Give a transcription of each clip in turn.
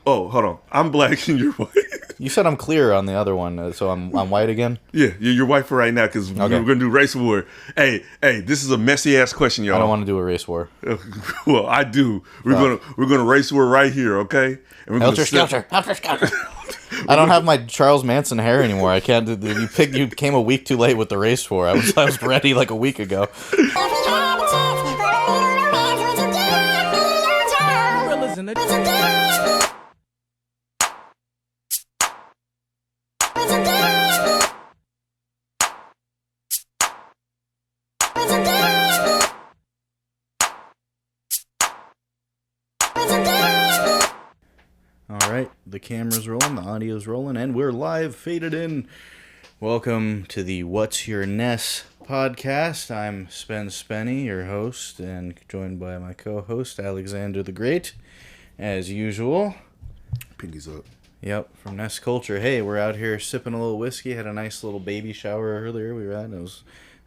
Oh, hold on. I'm black and you're white. You said I'm clear on the other one, so I'm white again? Yeah, you're white for right now because we're going to do race war. Hey, this is a messy ass question, y'all. I don't want to do a race war. Well, I do. We're gonna race war right here, okay? And we're Helter Skelter. Helter Skelter. I don't have my Charles Manson hair anymore. I can't. You came a week too late with the race war. I was ready like a week ago. Alright, the camera's rolling, the audio's rolling, and we're live, faded in. Welcome to the What's Your Ness podcast. I'm Spenny, your host, and joined by my co-host, Alexander the Great, as usual. Pinkies up. Yep, from Ness Culture. Hey, we're out here sipping a little whiskey, had a nice little baby shower earlier we were at, and it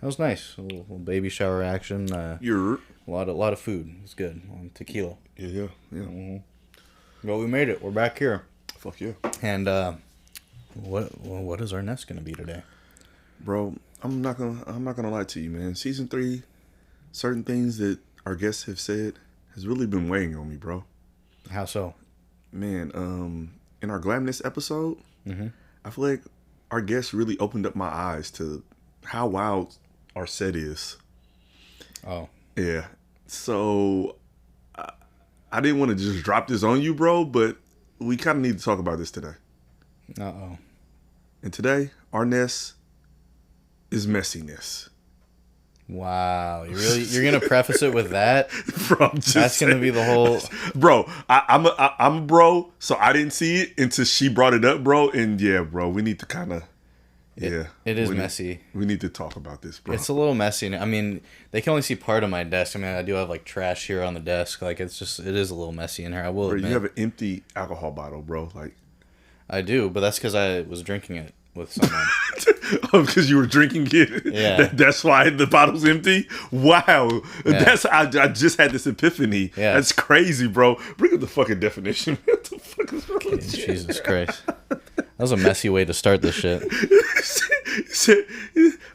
was nice. A little baby shower action. You're... A lot of food. It was good. Tequila. Yeah. Mm-hmm. Well, we made it. We're back here. Fuck yeah. And what is our Ness gonna be today, bro? I'm not gonna lie to you, man. Season 3, certain things that our guests have said has really been weighing on me, bro. How so? Man, in our Grateness episode, I feel like our guests really opened up my eyes to how wild our set is. Oh. Yeah. So I didn't want to just drop this on you, bro, but we kind of need to talk about this today. Uh-oh. And today, our Ness is MessiNESS. Wow. You're going to preface it with that? Bro, that's going to be the whole... Bro, I'm a bro, so I didn't see it until she brought it up, bro. And yeah, bro, we need to kind of... Yeah. It is messy. We need to talk about this, bro. It's a little messy. I mean, they can only see part of my desk. I mean, I do have like trash here on the desk. Like, it is a little messy in here. I will admit. You have an empty alcohol bottle, bro. Like, I do, but that's because I was drinking it with someone. Oh, because you were drinking it? Yeah. That's why the bottle's empty? Wow. Yeah. I just had this epiphany. Yeah. That's crazy, bro. Bring up the fucking definition. What the fuck is wrong with you? Jesus Christ. That was a messy way to start this shit.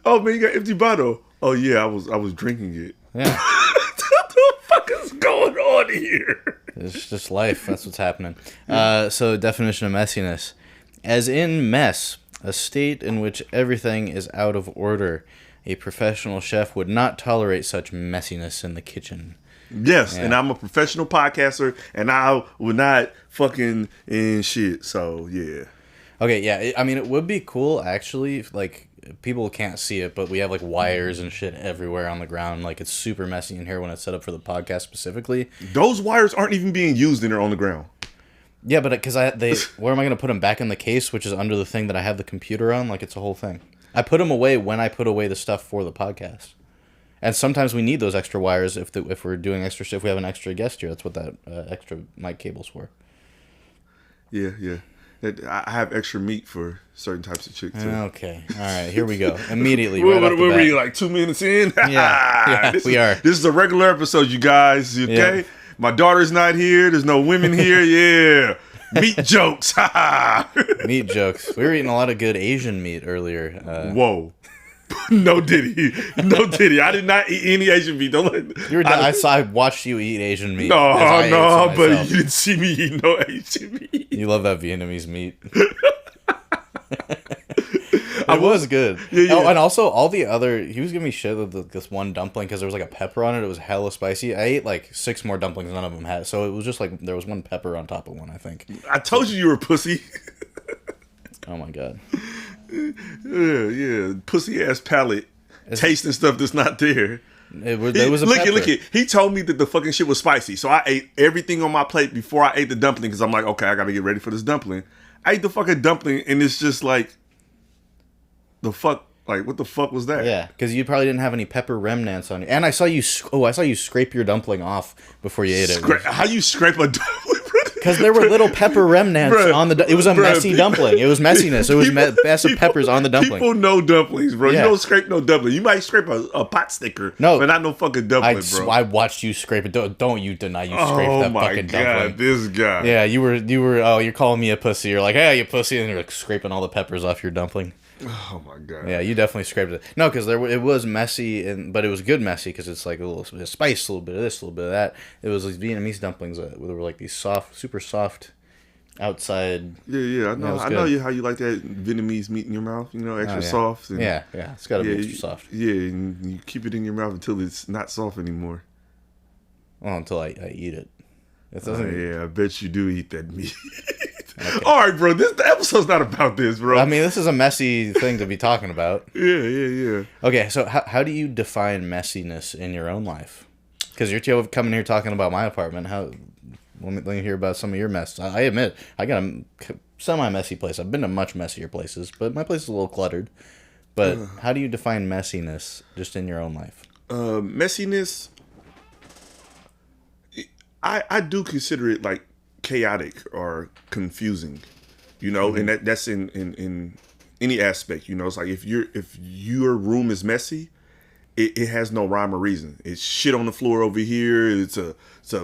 Oh man, you got empty bottle. Oh yeah, I was drinking it. Yeah. What the fuck is going on here? It's just life. That's what's happening. So definition of messiness. As in mess, a state in which everything is out of order. A professional chef would not tolerate such messiness in the kitchen. Yes, yeah. And I'm a professional podcaster, and I would not fucking in shit. So yeah. Okay, yeah. I mean, it would be cool actually. Like, people can't see it, but we have like wires and shit everywhere on the ground. Like, it's super messy in here when it's set up for the podcast specifically. Those wires aren't even being used in there on the ground. Yeah, but because where am I going to put them? Back in the case, which is under the thing that I have the computer on. Like, it's a whole thing. I put them away when I put away the stuff for the podcast. And sometimes we need those extra wires if we're doing extra shit. If we have an extra guest here, that's what that extra mic cable's for. Yeah. I have extra meat for certain types of chicks too. Okay, all right, here we go. Immediately, what were we, like 2 minutes in? Yeah, we are. This is a regular episode, you guys. Okay, yeah. My daughter's not here. There's no women here. Yeah, meat jokes. Meat jokes. We were eating a lot of good Asian meat earlier. Whoa. No diddy. I did not eat any Asian meat. I watched you eat Asian meat. No, but you didn't see me eat no Asian meat. You love that Vietnamese meat. It was good. Yeah. Oh, and also all the other, he was giving me shit with this one dumpling because there was like a pepper on it. It was hella spicy. I ate like 6 more dumplings. None of them had. So it was just like there was one pepper on top of one, I think. I told you were a pussy. Oh my god. Yeah, pussy ass palate, tasting stuff that's not there. There was a pepper. Look it. He told me that the fucking shit was spicy, so I ate everything on my plate before I ate the dumpling because I'm like, okay, I gotta get ready for this dumpling. I ate the fucking dumpling and it's just like, the fuck, like what the fuck was that? Yeah, because you probably didn't have any pepper remnants on you. And I saw you scrape your dumpling off before you ate it. How you scrape a dumpling? Because there were little pepper remnants Bruh, on the. It was a bruh, messy dumpling. It was messiness. It was mess of peppers on the dumpling. People know dumplings, bro. Yeah. You don't scrape no dumpling. You might scrape a pot sticker, No. but not no fucking dumpling, bro. I watched you scrape it. Don't you deny you scraped Oh that my fucking god, dumpling. this guy. Yeah, you were. Oh, you're calling me a pussy. You're like, hey, you pussy, and you're like scraping all the peppers off your dumpling. Oh my god. Yeah, you definitely scraped it. No, because it was messy, but it was good messy because it's like a little bit of spice, a little bit of this, a little bit of that. It was these Vietnamese dumplings that were like these soft, super soft outside. Yeah. I know how you like that Vietnamese meat in your mouth. You know, extra soft. And, yeah, it's got to be extra soft. Yeah, and you keep it in your mouth until it's not soft anymore. Well, until I eat it. It doesn't. Yeah, I bet you do eat that meat. Okay. All right, bro. The episode's not about this, bro. I mean, this is a messy thing to be talking about. Yeah. Okay, so how do you define messiness in your own life? Because you're coming here talking about my apartment. Let me hear about some of your mess. I admit, I got a semi-messy place. I've been to much messier places, but my place is a little cluttered. But how do you define messiness just in your own life? Messiness, I do consider it like chaotic or confusing, you know, and that's in any aspect, you know. It's like if your room is messy, it has no rhyme or reason. It's shit on the floor over here. It's a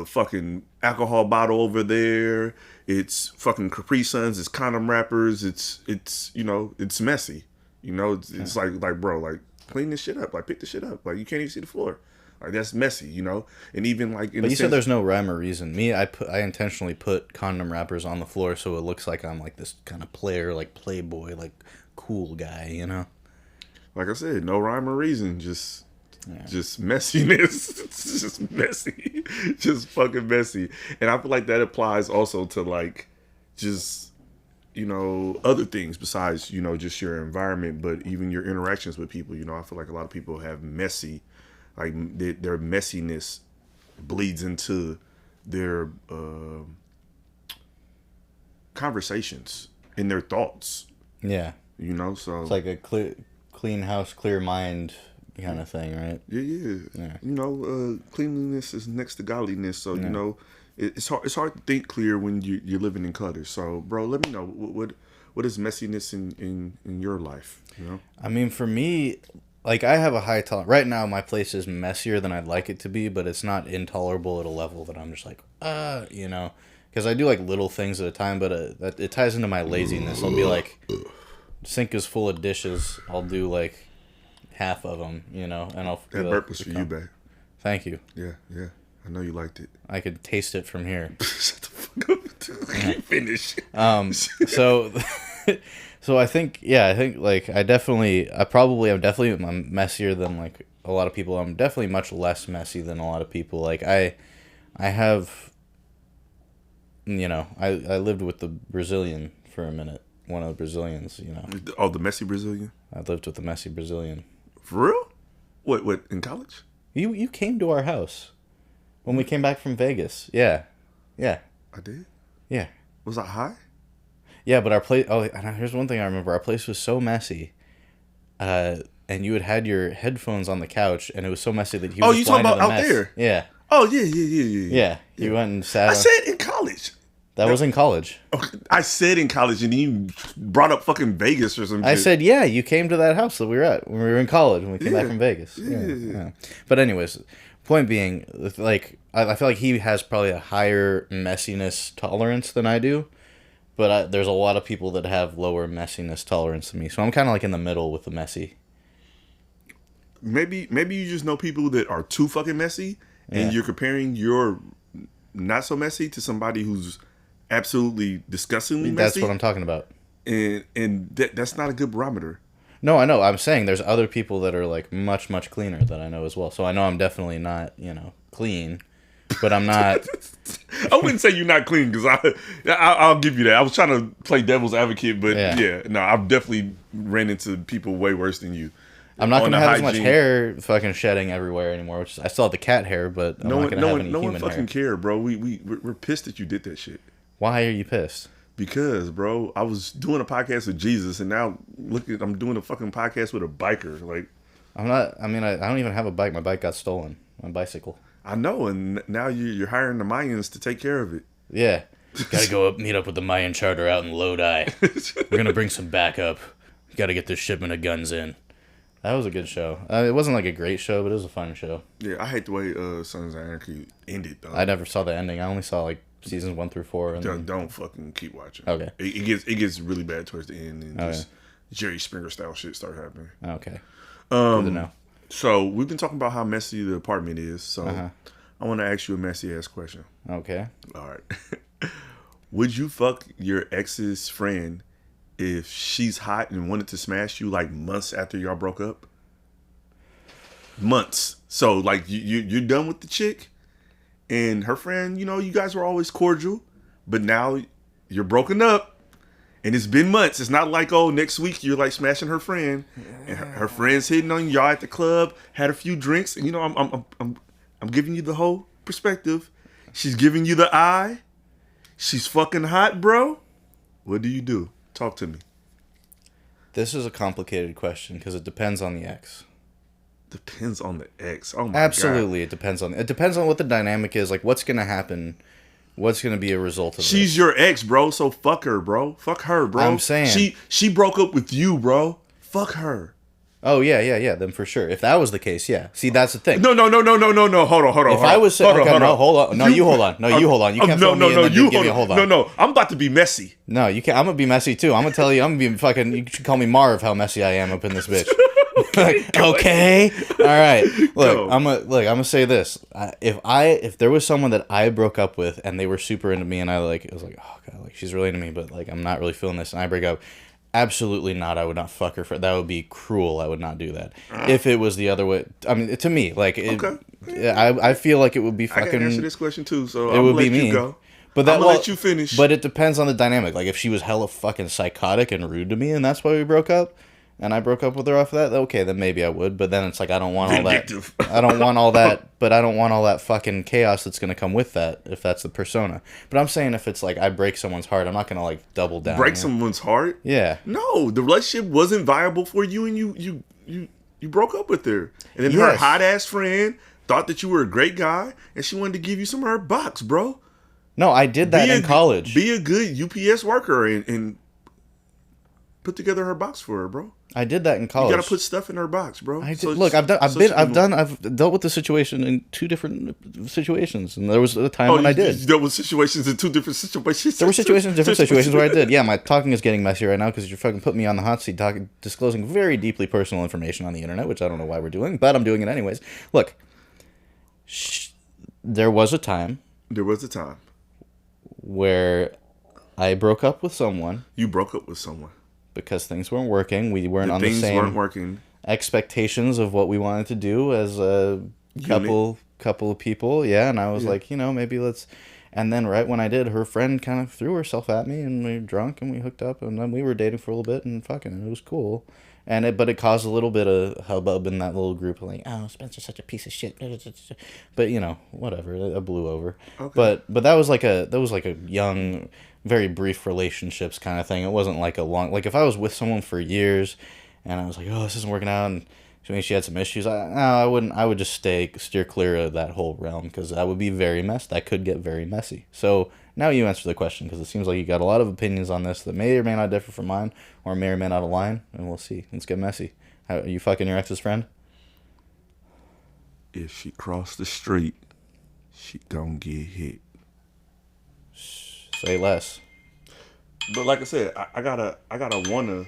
fucking alcohol bottle over there. It's fucking Capri Suns. It's condom wrappers. It's you know, it's messy. You know, it's like bro, like clean this shit up. Like pick the shit up. Like you can't even see the floor. Like that's messy, you know. And even like in but you said there's no rhyme or reason. I intentionally put condom wrappers on the floor so it looks like I'm like this kind of player, like playboy, like cool guy, you know. Like I said, no rhyme or reason, just messiness. It's just messy. Just fucking messy. And I feel like that applies also to like just, you know, other things besides, you know, just your environment, but even your interactions with people. You know, I feel like a lot of people have messy, like their messiness bleeds into their conversations and their thoughts. Yeah. You know, so it's like a clean house, clear mind kind of thing, right? Yeah. You know, cleanliness is next to godliness. So you know, it's hard to think clear when you're living in clutter. So, bro, let me know what is messiness in your life. You know, I mean, for me, like I have a high tolerance. Right now, my place is messier than I'd like it to be, but it's not intolerable at a level that I'm just like, you know, because I do like little things at a time. But it ties into my laziness. I'll be like, sink is full of dishes. I'll do like half of them, you know, and I'll. That burp was for you, babe. Thank you. Yeah. I know you liked it. I could taste it from here. Shut the fuck up. I can't finish. So I think like I'm definitely messier than like a lot of people. I'm definitely much less messy than a lot of people. Like I have, you know, I lived with the Brazilian for a minute. One of the Brazilians, you know. Oh, the messy Brazilian? I lived with the messy Brazilian. For real? What, in college? You came to our house when we came back from Vegas. Yeah. I did? Yeah. Was I high? Yeah, but our place... Oh, and here's one thing I remember. Our place was so messy. And you had your headphones on the couch, and it was so messy that he was... Oh, you talking about out there? Yeah. Oh, yeah. Yeah, you went and sat... I said in college. That was in college. Okay, I said in college, and you brought up fucking Vegas or something. I said, yeah, you came to that house that we were at when we were in college, when we came back from Vegas. Yeah. But anyways, point being, like, I feel like he has probably a higher messiness tolerance than I do. But there's a lot of people that have lower messiness tolerance than me. So I'm kind of like in the middle with the messy. Maybe you just know people that are too fucking messy, and you're comparing your not so messy to somebody who's absolutely disgustingly messy. That's what I'm talking about. And that's not a good barometer. No, I know. I'm saying there's other people that are like much, much cleaner that I know as well. So I know I'm definitely not, you know, clean, but I'm not. I wouldn't say you're not clean because I'll give you that. I was trying to play devil's advocate, but I've definitely ran into people way worse than you. I'm not going to have as much hair fucking shedding everywhere anymore. Which I still have the cat hair, but I'm not going to have any human hair. No one fucking care, bro. We're pissed that you did that shit. Why are you pissed? Because, bro, I was doing a podcast with Jesus, and now I'm doing a fucking podcast with a biker. Like, I'm not. I mean, I don't even have a bike. My bike got stolen. My bicycle. I know, and now you're hiring the Mayans to take care of it. Yeah. Gotta go meet up with the Mayan charter out in Lodi. We're gonna bring some backup. Gotta get this shipment of guns in. That was a good show. It wasn't like a great show, but it was a fun show. Yeah, I hate the way Sons of Anarchy ended, though. I never saw the ending. I only saw like seasons 1 through 4. And don't fucking keep watching. Okay. It gets really bad towards the end, and just Jerry Springer style shit start happening. Okay. Good to know. So we've been talking about how messy the apartment is. So I want to ask you a messy ass question. Okay. All right. Would you fuck your ex's friend if she's hot and wanted to smash you like months after y'all broke up? Months. So like you're done with the chick and her friend, you know, you guys were always cordial, but now you're broken up and it's been months. It's not like, oh, next week you're like smashing her friend and her friend's hitting on y'all at the club, had a few drinks, and you know, I'm giving you the whole perspective. She's giving you the eye. She's fucking hot, bro. What do you do? Talk to me. This is a complicated question because it depends on the ex. Depends on the ex. Oh my God. Absolutely, it depends on what the dynamic is. Like, what's gonna happen? What's gonna be a result of it? She's your ex, bro. So fuck her, bro. Fuck her, bro. I'm saying she broke up with you, bro. Fuck her. Oh yeah. Then for sure, if that was the case, yeah. See, that's the thing. No. Hold on. If I was saying, okay, no, hold on. No, you hold on. No, you hold on. You can't throw me in and then give me a hold on. No. I'm about to be messy. No, you can't. I'm gonna be messy too. I'm gonna tell you. I'm gonna be fucking. You should call me Marv. How messy I am up in this bitch. Like, okay, all right. Look, I'm gonna say this. If there was someone that I broke up with and they were super into me and I was like, oh God, like she's really into me, but like I'm not really feeling this, and I break up. Absolutely not. I would not fuck her for that. Would be cruel. I would not do that. If it was the other way, I mean, to me, like, I feel like it would be fucking. I can answer this question too, so it would be me. Go. But that, I'm gonna let you finish. But it depends on the dynamic. Like, if she was hella fucking psychotic and rude to me, and that's why we broke up, and I broke up with her off of that, okay, then maybe I would. But then it's like I don't want all that. I don't want all that. But I don't want all that fucking chaos that's gonna come with that if that's the persona. But I'm saying if it's like I break someone's heart, I'm not gonna like double down. Break someone's heart? Yeah. No, the relationship wasn't viable for you, and you broke up with her, and then her hot ass friend thought that you were a great guy, and she wanted to give you some of her box, bro. No, I did that in college. Be a good UPS worker and put together her box for her, bro. I did that in college. You gotta put stuff in her box, bro. I've dealt with the situation in 2 different situations, and there was a time when I did. You dealt with situations in 2 different situations. There were different situations where I did. Yeah, my talking is getting messy right now because you're fucking putting me on the hot seat, disclosing very deeply personal information on the internet, which I don't know why we're doing, but I'm doing it anyways. Look, there was a time. There was a time where I broke up with someone. You broke up with someone. Because things weren't working. We weren't on the same things weren't working. Expectations of what we wanted to do as a couple of people. Yeah, and I was like, you know, maybe let's... And then right when I did, her friend kind of threw herself at me, and we were drunk, and we hooked up, and then we were dating for a little bit, and fucking, it was cool. But it caused a little bit of hubbub in that little group, like, oh, Spencer's such a piece of shit. But, you know, whatever, it blew over. Okay. But that was like a young... very brief relationships kind of thing. It wasn't like a long... Like, if I was with someone for years, and I was like, oh, this isn't working out, and she had some issues, I wouldn't... I would just steer clear of that whole realm, because that would be very messy. That could get very messy. So, now you answer the question, because it seems like you got a lot of opinions on this that may or may not differ from mine, or may or may not align, and we'll see. Let's get messy. Are you fucking your ex's friend? If she crossed the street, she gonna get hit. Say less. But like I said, I gotta wanna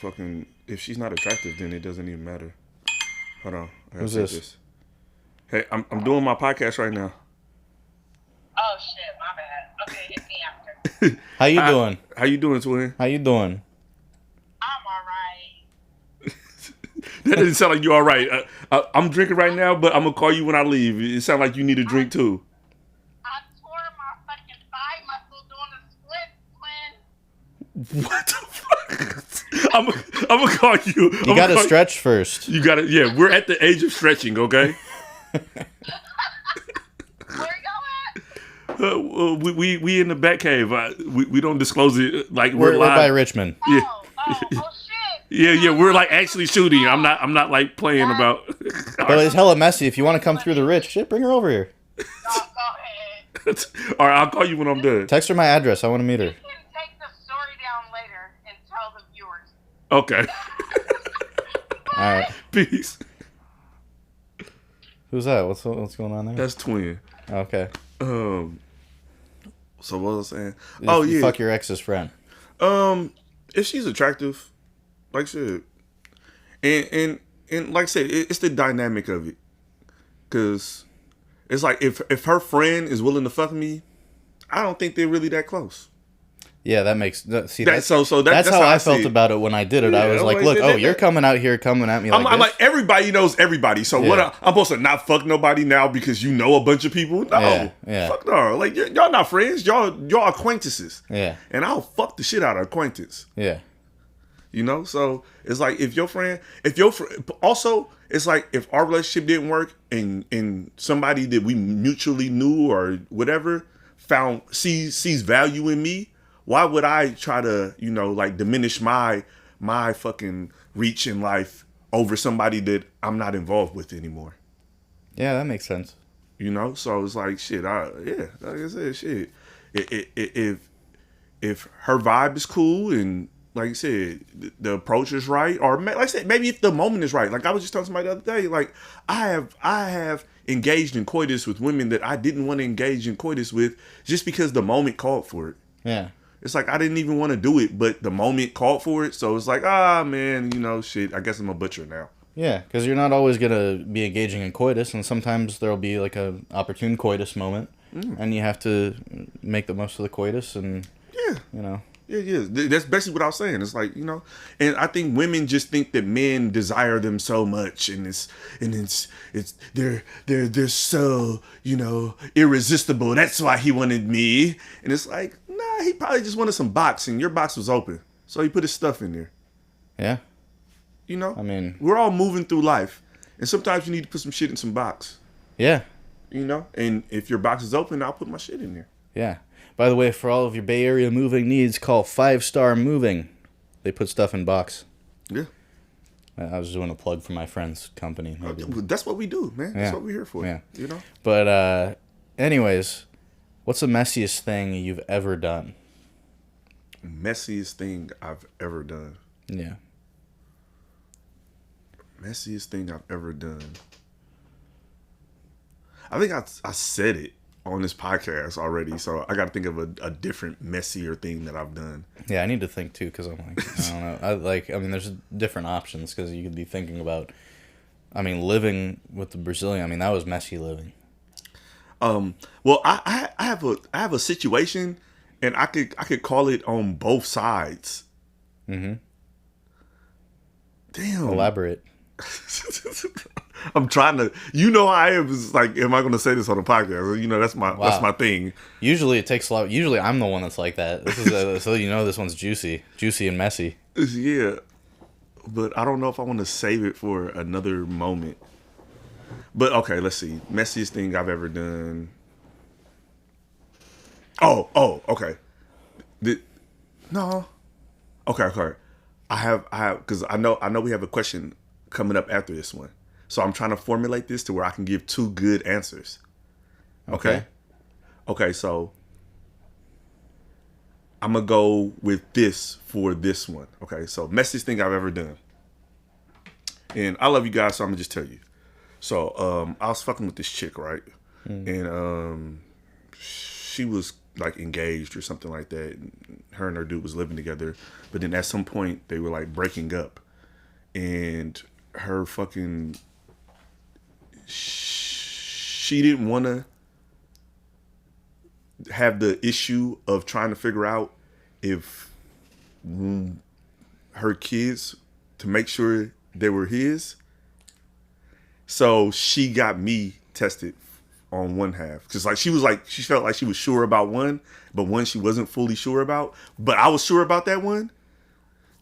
fucking... If she's not attractive, then it doesn't even matter. Hold on. Who's this? Hey, I'm doing my podcast right now. Oh shit, my bad. Okay, hit me after. How you doing? How you doing, twin? How you doing? I'm alright. That doesn't sound like you all right. I'm drinking right now, but I'm gonna call you when I leave. It sounds like you need a drink too. What the fuck? I'm gonna call you. You gotta stretch first. You gotta, yeah. We're at the age of stretching, okay? Where you at? We in the back cave. We don't disclose it. Like we're live. By Richmond. Yeah. Oh shit. Yeah. We're like actually shooting. I'm not like playing about. But it's hella messy. If you want to come through the rich, shit, bring her over here. Go ahead. All right, I'll call you when I'm done. Text her my address. I want to meet her. You can take the story down later and tell the viewers. Okay. All right. Peace. Who's that? What's going on there? That's twin. Okay. So what was I saying? You fuck your ex's friend. If she's attractive, like I said, and like I said, it's the dynamic of it. Cause it's like if her friend is willing to fuck me, I don't think they're really that close. Yeah, that makes that's how I felt about it when I did it. Yeah, I was like, look, you're coming out here coming at me like I'm like, everybody knows everybody. So what? I'm supposed to not fuck nobody now because you know a bunch of people? No, fuck no. Like y'all not friends. Y'all acquaintances. Yeah, and I'll fuck the shit out of acquaintance. Yeah, you know. So it's like if your friend, also it's like if our relationship didn't work and somebody that we mutually knew or whatever sees value in me. Why would I try to, like diminish my fucking reach in life over somebody that I'm not involved with anymore? Yeah, that makes sense. So it's like shit. Like I said, shit. If her vibe is cool and like you said, the approach is right, or like I said, maybe if the moment is right. Like I was just telling somebody the other day, like I have engaged in coitus with women that I didn't want to engage in coitus with just because the moment called for it. Yeah. It's like I didn't even want to do it, but the moment called for it. So it's like, man, shit, I guess I'm a butcher now. Yeah, because you're not always going to be engaging in coitus, and sometimes there'll be like a opportune coitus moment, and you have to make the most of the coitus, and, Yeah, that's basically what I was saying. It's like, and I think women just think that men desire them so much, and they're so, irresistible. That's why he wanted me. And it's like, nah, he probably just wanted some box, and your box was open. So he put his stuff in there. Yeah. I mean, we're all moving through life, and sometimes you need to put some shit in some box. Yeah. And if your box is open, I'll put my shit in there. Yeah. By the way, for all of your Bay Area moving needs, call 5 Star Moving. They put stuff in box. Yeah. I was doing a plug for my friend's company. That's what we do, man. That's what we're here for. Yeah. But anyways, what's the messiest thing you've ever done? Messiest thing I've ever done. Yeah. Messiest thing I've ever done. I think I said it on this podcast already, so I got to think of a different messier thing that I've done. Yeah, I need to think too, because I'm like, I don't know. there's different options, because you could be thinking about, living with the Brazilian. That was messy living. Well, I have a situation, and I could call it on both sides. Mm-hmm. Damn. Elaborate. I'm trying to. How I am. Is like, am I going to say this on the podcast? That's my thing. Usually it takes a lot. Usually I'm the one that's like that. This is so this one's juicy and messy. Yeah, but I don't know if I want to save it for another moment. But okay, let's see. Messiest thing I've ever done. Oh, okay. No. Okay. I have because I know we have a question coming up after this one. So I'm trying to formulate this to where I can give 2 good answers. Okay, so I'm going to go with this for this one. Okay, so messiest thing I've ever done. And I love you guys, so I'm going to just tell you. So I was fucking with this chick, right? And she was like engaged or something like that. Her and her dude was living together. But then at some point, they were like breaking up. And her fucking... She didn't want to have the issue of trying to figure out if her kids, to make sure they were his. So she got me tested on one half. Because she felt like she was sure about one, but one she wasn't fully sure about. But I was sure about that one.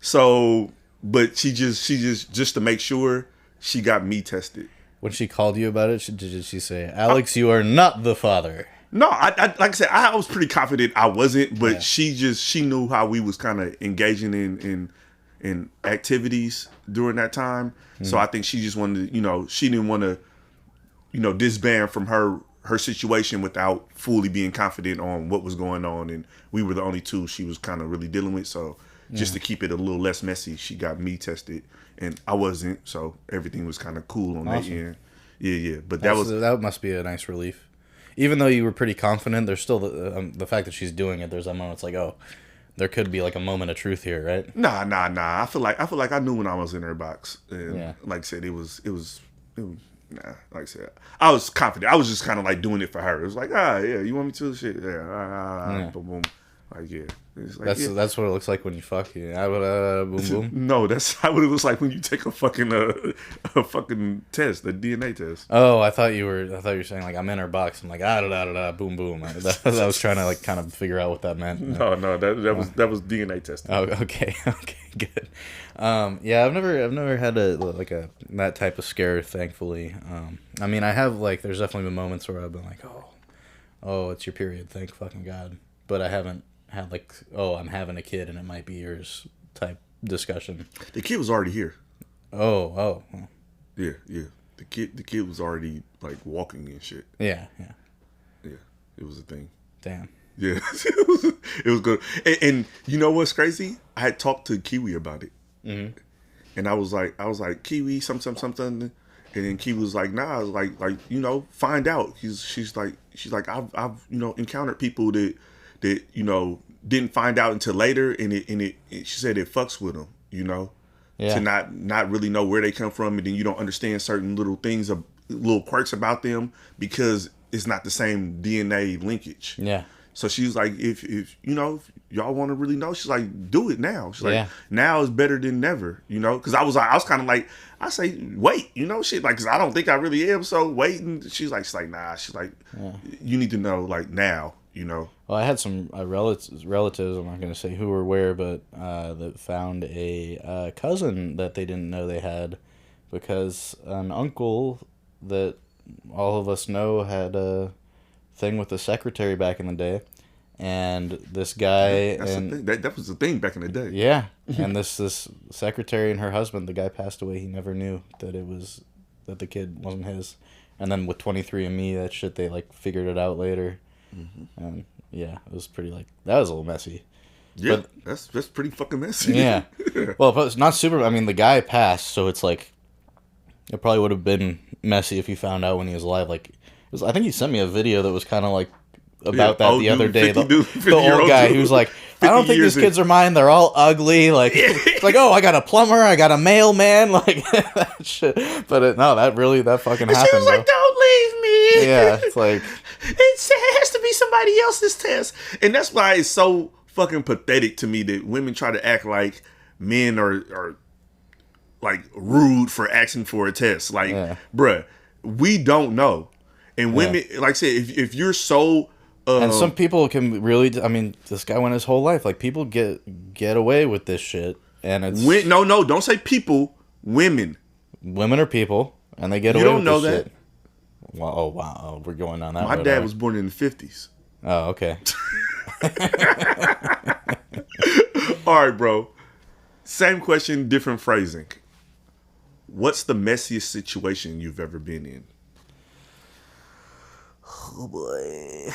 So, but she just to make sure, she got me tested. When she called you about it, did she say, Alex, you are not the father? No, I like I said, I was pretty confident I wasn't, but she knew how we was kind of engaging in activities during that time. So I think she just wanted to, she didn't want to, disband from her her situation without fully being confident on what was going on, and we were the only two she was kind of really dealing with. So just to keep it a little less messy, she got me tested, and I wasn't. So everything was kind of cool on that end. Yeah. But that must be a nice relief. Even though you were pretty confident, there's still the fact that she's doing it. There's that moment. It's like, oh, there could be like a moment of truth here, right? Nah. I feel like I knew when I was in her box, and like I said, it was. Nah, like I said, I was confident. I was just kind of like doing it for her. It was like, yeah, you want me to? Shit, yeah, boom, boom. Like, yeah. It's like, that's what it looks like when you fuck. Boom, boom. No, that's not what it looks like when you take a fucking test, the DNA test. Oh, I thought you were saying like I'm in her box. I'm like boom, boom. I was trying to like kind of figure out what that meant. No, that was DNA testing. Oh, okay, good. Yeah, I've never had that type of scare, thankfully. I mean, I have like there's definitely been moments where I've been like, oh, it's your period, thank fucking God. But I haven't had like, oh, I'm having a kid and it might be yours type discussion. The kid was already here. Oh. Yeah. The kid was already like walking and shit. Yeah. It was a thing. Damn. Yeah, it was good. And you know what's crazy? I had talked to Kiwi about it, and I was like, Kiwi, something, and then Kiwi was like, nah, I was like find out. She's like, I've encountered people that didn't find out until later, and she said it fucks with them, to not really know where they come from, and then you don't understand certain little things, little quirks about them because it's not the same DNA linkage. Yeah. So she's like, if y'all want to really know, she's like, do it now. She's like, now is better than never, because I was kind of like, I say, wait, shit, like, because I don't think I really am. So wait, and she's like, nah. She's like, you need to know, like, now, Well, I had some relatives. I'm not going to say who or where, but that found a cousin that they didn't know they had, because an uncle that all of us know had a thing with the secretary back in the day, and this guy that was the thing back in the day. Yeah, and this secretary and her husband, the guy passed away. He never knew that the kid wasn't his, and then with 23andMe, that shit, they like figured it out later, and yeah, it was pretty that was a little messy. Yeah, but, that's pretty fucking messy. Yeah, well, but it's not super. I mean, the guy passed, so it's like it probably would have been messy if he found out when he was alive. Like, I think he sent me a video that was kind of like about that the other day. The old guy who's like, I don't think these kids are mine. They're all ugly. Like, it's like, oh, I got a plumber. I got a mailman. Like, that shit. But that fucking happened. She was like, don't leave me. Yeah, it's like, it has to be somebody else's test. And that's why it's so fucking pathetic to me that women try to act like men are like rude for asking for a test. Like, bruh, we don't know. And women, like I said, if you're so... and some people can really... I mean, this guy went his whole life. Like, people get away with this shit. And it's... No, don't say people. Women. Women are people. And they get away with this shit. Well, oh, wow. We're going on that My dad was born in the 50s. Oh, okay. All right, bro. Same question, different phrasing. What's the messiest situation you've ever been in? Oh boy,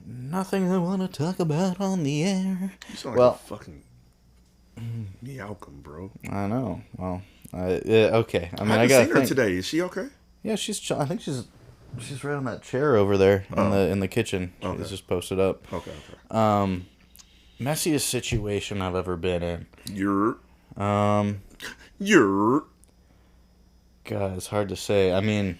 nothing I want to talk about on the air. You sound like a fucking meowcum, bro. I know. Well, okay. I mean, I haven't seen her today. Is she okay? Yeah, I think she's right on that chair over there in the kitchen. Okay. She's just posted up. Okay. Messiest situation I've ever been in. You're. God, it's hard to say. I mean.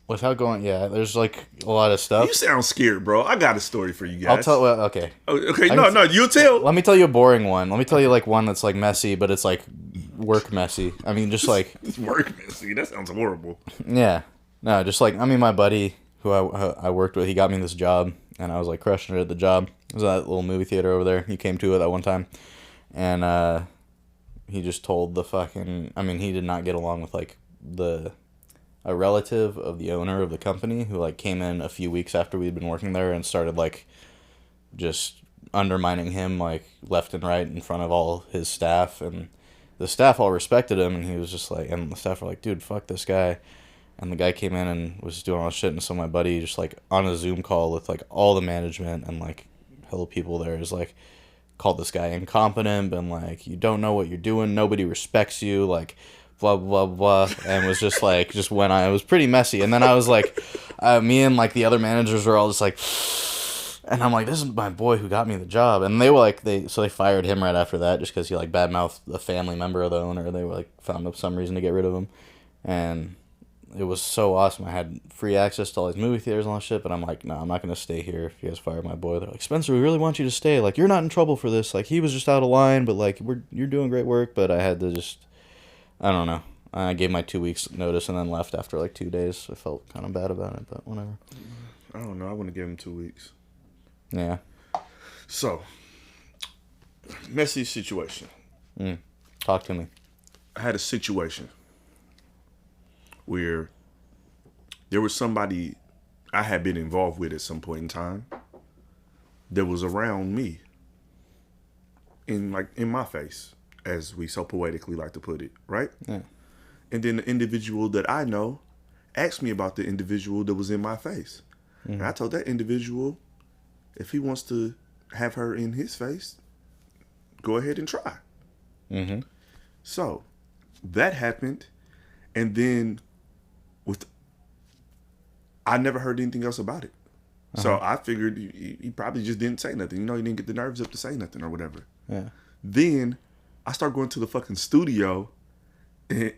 Without going, there's like a lot of stuff. You sound scared, bro. I got a story for you guys. I'll tell. Well, okay. Okay, no, you tell. Let me tell you a boring one. Let me tell you like one that's like messy, but it's like work messy. I mean, just like work messy. That sounds horrible. Yeah. No, just like my buddy who I worked with, he got me this job, and I was like crushing it at the job. It was that little movie theater over there. He came to it that one time, and he just told he did not get along with like a relative of the owner of the company who like came in a few weeks after we'd been working there and started like just undermining him like left and right in front of all his staff, and the staff all respected him, and he was just like, and the staff were like, dude, fuck this guy. And the guy came in and was just doing all this shit, and so my buddy just like on a Zoom call with like all the management and like hella people there is like called this guy incompetent and like, you don't know what you're doing, nobody respects you, like blah blah blah, and was just like, just went on. It was pretty messy. And then I was like, me and like the other managers were all just like, and I'm like, this is my boy who got me the job. And they were like, they fired him right after that just because he like badmouthed a family member of the owner. They were like, found up some reason to get rid of him. And it was so awesome. I had free access to all these movie theaters and all that shit, but I'm like, no, I'm not going to stay here if you guys fire my boy. They're like, Spencer, we really want you to stay. Like, you're not in trouble for this. Like, he was just out of line, but like, you're doing great work. But I had to just, I don't know. I gave my 2 weeks notice and then left after like 2 days. I felt kind of bad about it, but whatever. I don't know. I wouldn't give him 2 weeks. Yeah. So, messy situation. Talk to me. I had a situation where there was somebody I had been involved with at some point in time that was around me in my face, as we so poetically like to put it, right? Yeah. And then the individual that I know asked me about the individual that was in my face. And I told that individual, if he wants to have her in his face, go ahead and try. So that happened, and then I never heard anything else about it. So I figured he probably just didn't say nothing. You know, he didn't get the nerves up to say nothing or whatever. Yeah. Then I started going to the fucking studio, and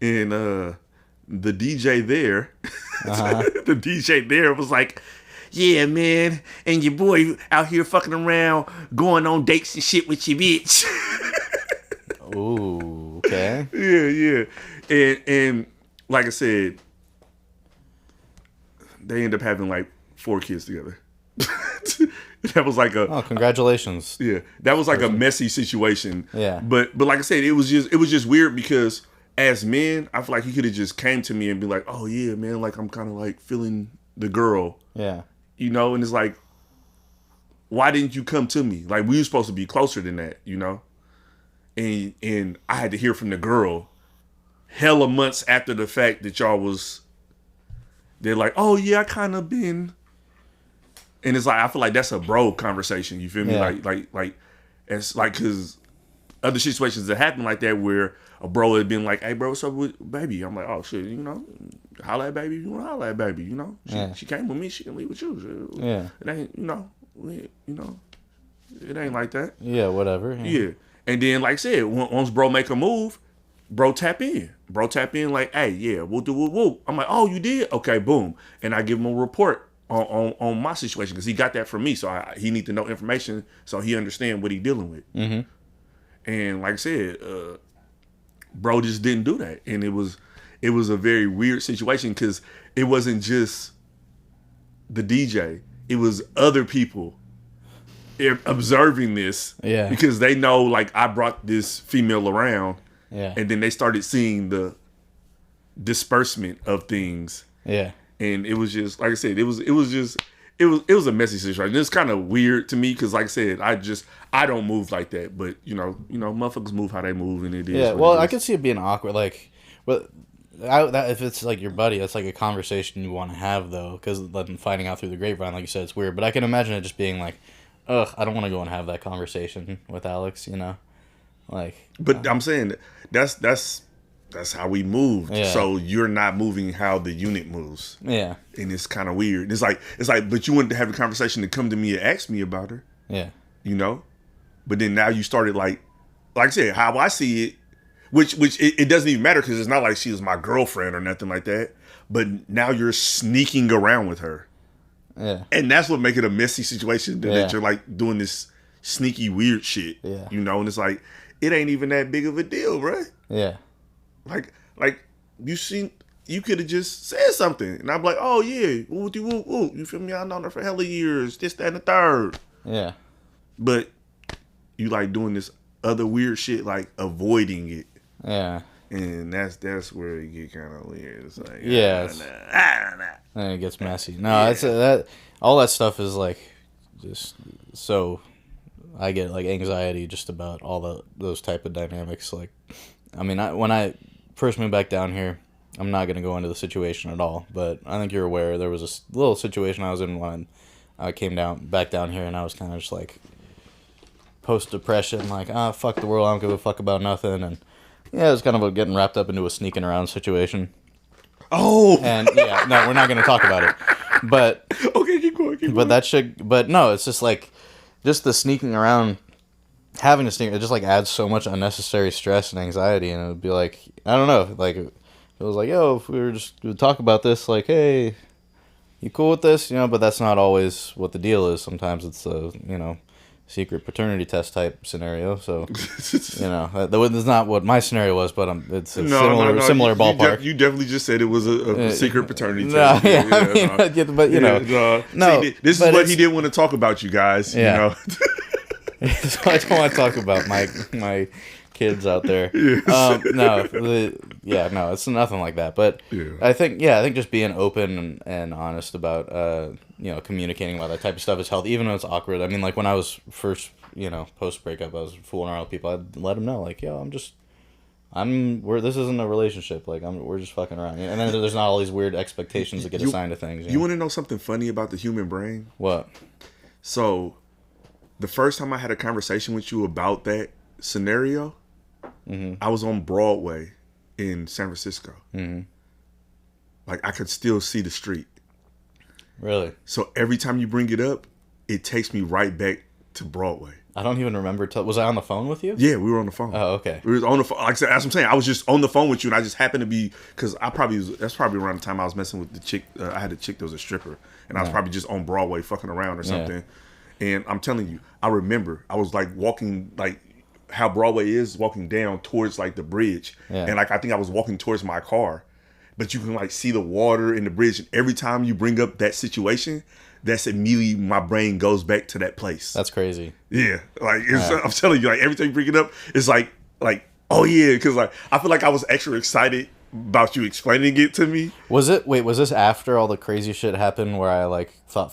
the DJ there, the DJ there was like, yeah, man, and your boy out here fucking around, going on dates and shit with your bitch. Ooh, okay. Yeah. And like I said, they end up having like 4 kids together. That was like Oh, congratulations. Yeah, that was like a messy situation. Yeah. But like I said, it was just weird because as men, I feel like he could have just came to me and be like, oh yeah, man, like I'm kind of like feeling the girl. Yeah. You know, and it's like, why didn't you come to me? Like, we were supposed to be closer than that, you know? And I had to hear from the girl hella months after the fact that they're like, oh yeah, I kind of been. And it's like, I feel like that's a bro conversation. You feel me? Yeah. Like, it's like, cause other situations that happen like that where a bro had been like, hey bro, what's up with baby? I'm like, oh shit, you know, holla at baby, you want to holla at baby, you know? She came with me, she can leave with you. Yeah. It ain't, it ain't like that. Yeah, whatever. Yeah. And then, like I said, once bro make a move, bro tap in. Bro tap in like, hey, yeah, we'll do whoop. I'm like, oh, you did? Okay, boom. And I give him a report on my situation because he got that from me. So he need to know information so he understand what he dealing with. And like I said, bro just didn't do that. And it was a very weird situation because it wasn't just the DJ. It was other people observing this. Yeah. Because they know, like, I brought this female around. Yeah. And then they started seeing the disbursement of things. Yeah. And it was just, like I said, it was a messy situation. It's kind of weird to me because, like I said, I don't move like that. But you know, motherfuckers move how they move, and it is. Yeah. Well, I could see it being awkward. Like, but if it's like your buddy, that's like a conversation you want to have though, because finding out through the grapevine, like you said, it's weird. But I can imagine it just being like, ugh, I don't want to go and have that conversation with Alex. You know, like. But I'm saying that's how we moved. Yeah. So you're not moving how the unit moves. Yeah. And it's kind of weird. It's like, but you wanted to have a conversation to come to me and ask me about her. Yeah. You know? But then now you started like I said, how I see it, which it doesn't even matter because it's not like she was my girlfriend or nothing like that. But now you're sneaking around with her. Yeah. And that's what makes it a messy situation that you're like doing this sneaky weird shit. Yeah. You know? And it's like, it ain't even that big of a deal, bro. Yeah. Like you could have just said something, and I'm like, oh yeah, woo. You feel me? I've known her for hella years, this, that, and the third. Yeah. But you like doing this other weird shit, like avoiding it. Yeah. And that's where it get kind of weird. It's like, yeah, I don't know. And it gets messy. No, it's that all that stuff is like just so I get like anxiety just about all those type of dynamics. Like, I mean, when I first moved back down here, I'm not gonna go into the situation at all, but I think you're aware there was a little situation I was in when I came back down here, and I was kind of just like post depression, like fuck the world, I don't give a fuck about nothing, and yeah, it was kind of getting wrapped up into a sneaking around situation. Oh, and yeah, no, we're not gonna talk about it, but okay, keep going. But that should, but no, it's just like, just the sneaking around, having to sneak, it just like adds so much unnecessary stress and anxiety, and it would be like, I don't know, like, it was like, yo, if we were just to talk about this, like, hey, you cool with this, but that's not always what the deal is. Sometimes it's a, secret paternity test type scenario, so, that is not what my scenario was, but it's a similar ballpark. You definitely just said it was a secret paternity test. But, no. See, this is what he didn't want to talk about, you guys, So I don't want to talk about my kids out there. No, it's nothing like that. But I think just being open and honest about communicating about that type of stuff is healthy, even though it's awkward. I mean, like when I was first post breakup, I was fooling around with people. I'd let them know, like, yo, this isn't a relationship. Like we're just fucking around. And then there's not all these weird expectations that get assigned to things. You want to know something funny about the human brain? What? So, the first time I had a conversation with you about that scenario, I was on Broadway in San Francisco. Like, I could still see the street. Really? So every time you bring it up, it takes me right back to Broadway. I don't even remember. Was I on the phone with you? Yeah, we were on the phone. Oh, okay. We were on the phone. Like I said, as I'm saying, I was just on the phone with you, and I just happened to be, because that's probably around the time I was messing with the chick. I had a chick that was a stripper, and I was probably just on Broadway fucking around or something. And I'm telling you, I remember I was like walking, like how Broadway is, walking down towards like the bridge, and like I think I was walking towards my car, but you can like see the water in the bridge. And every time you bring up that situation, that's immediately my brain goes back to that place. That's crazy. Yeah, like I'm telling you, like every time you bring it up, it's like oh yeah, because like I feel like I was extra excited about you explaining it to me. Was this after all the crazy shit happened where I like thought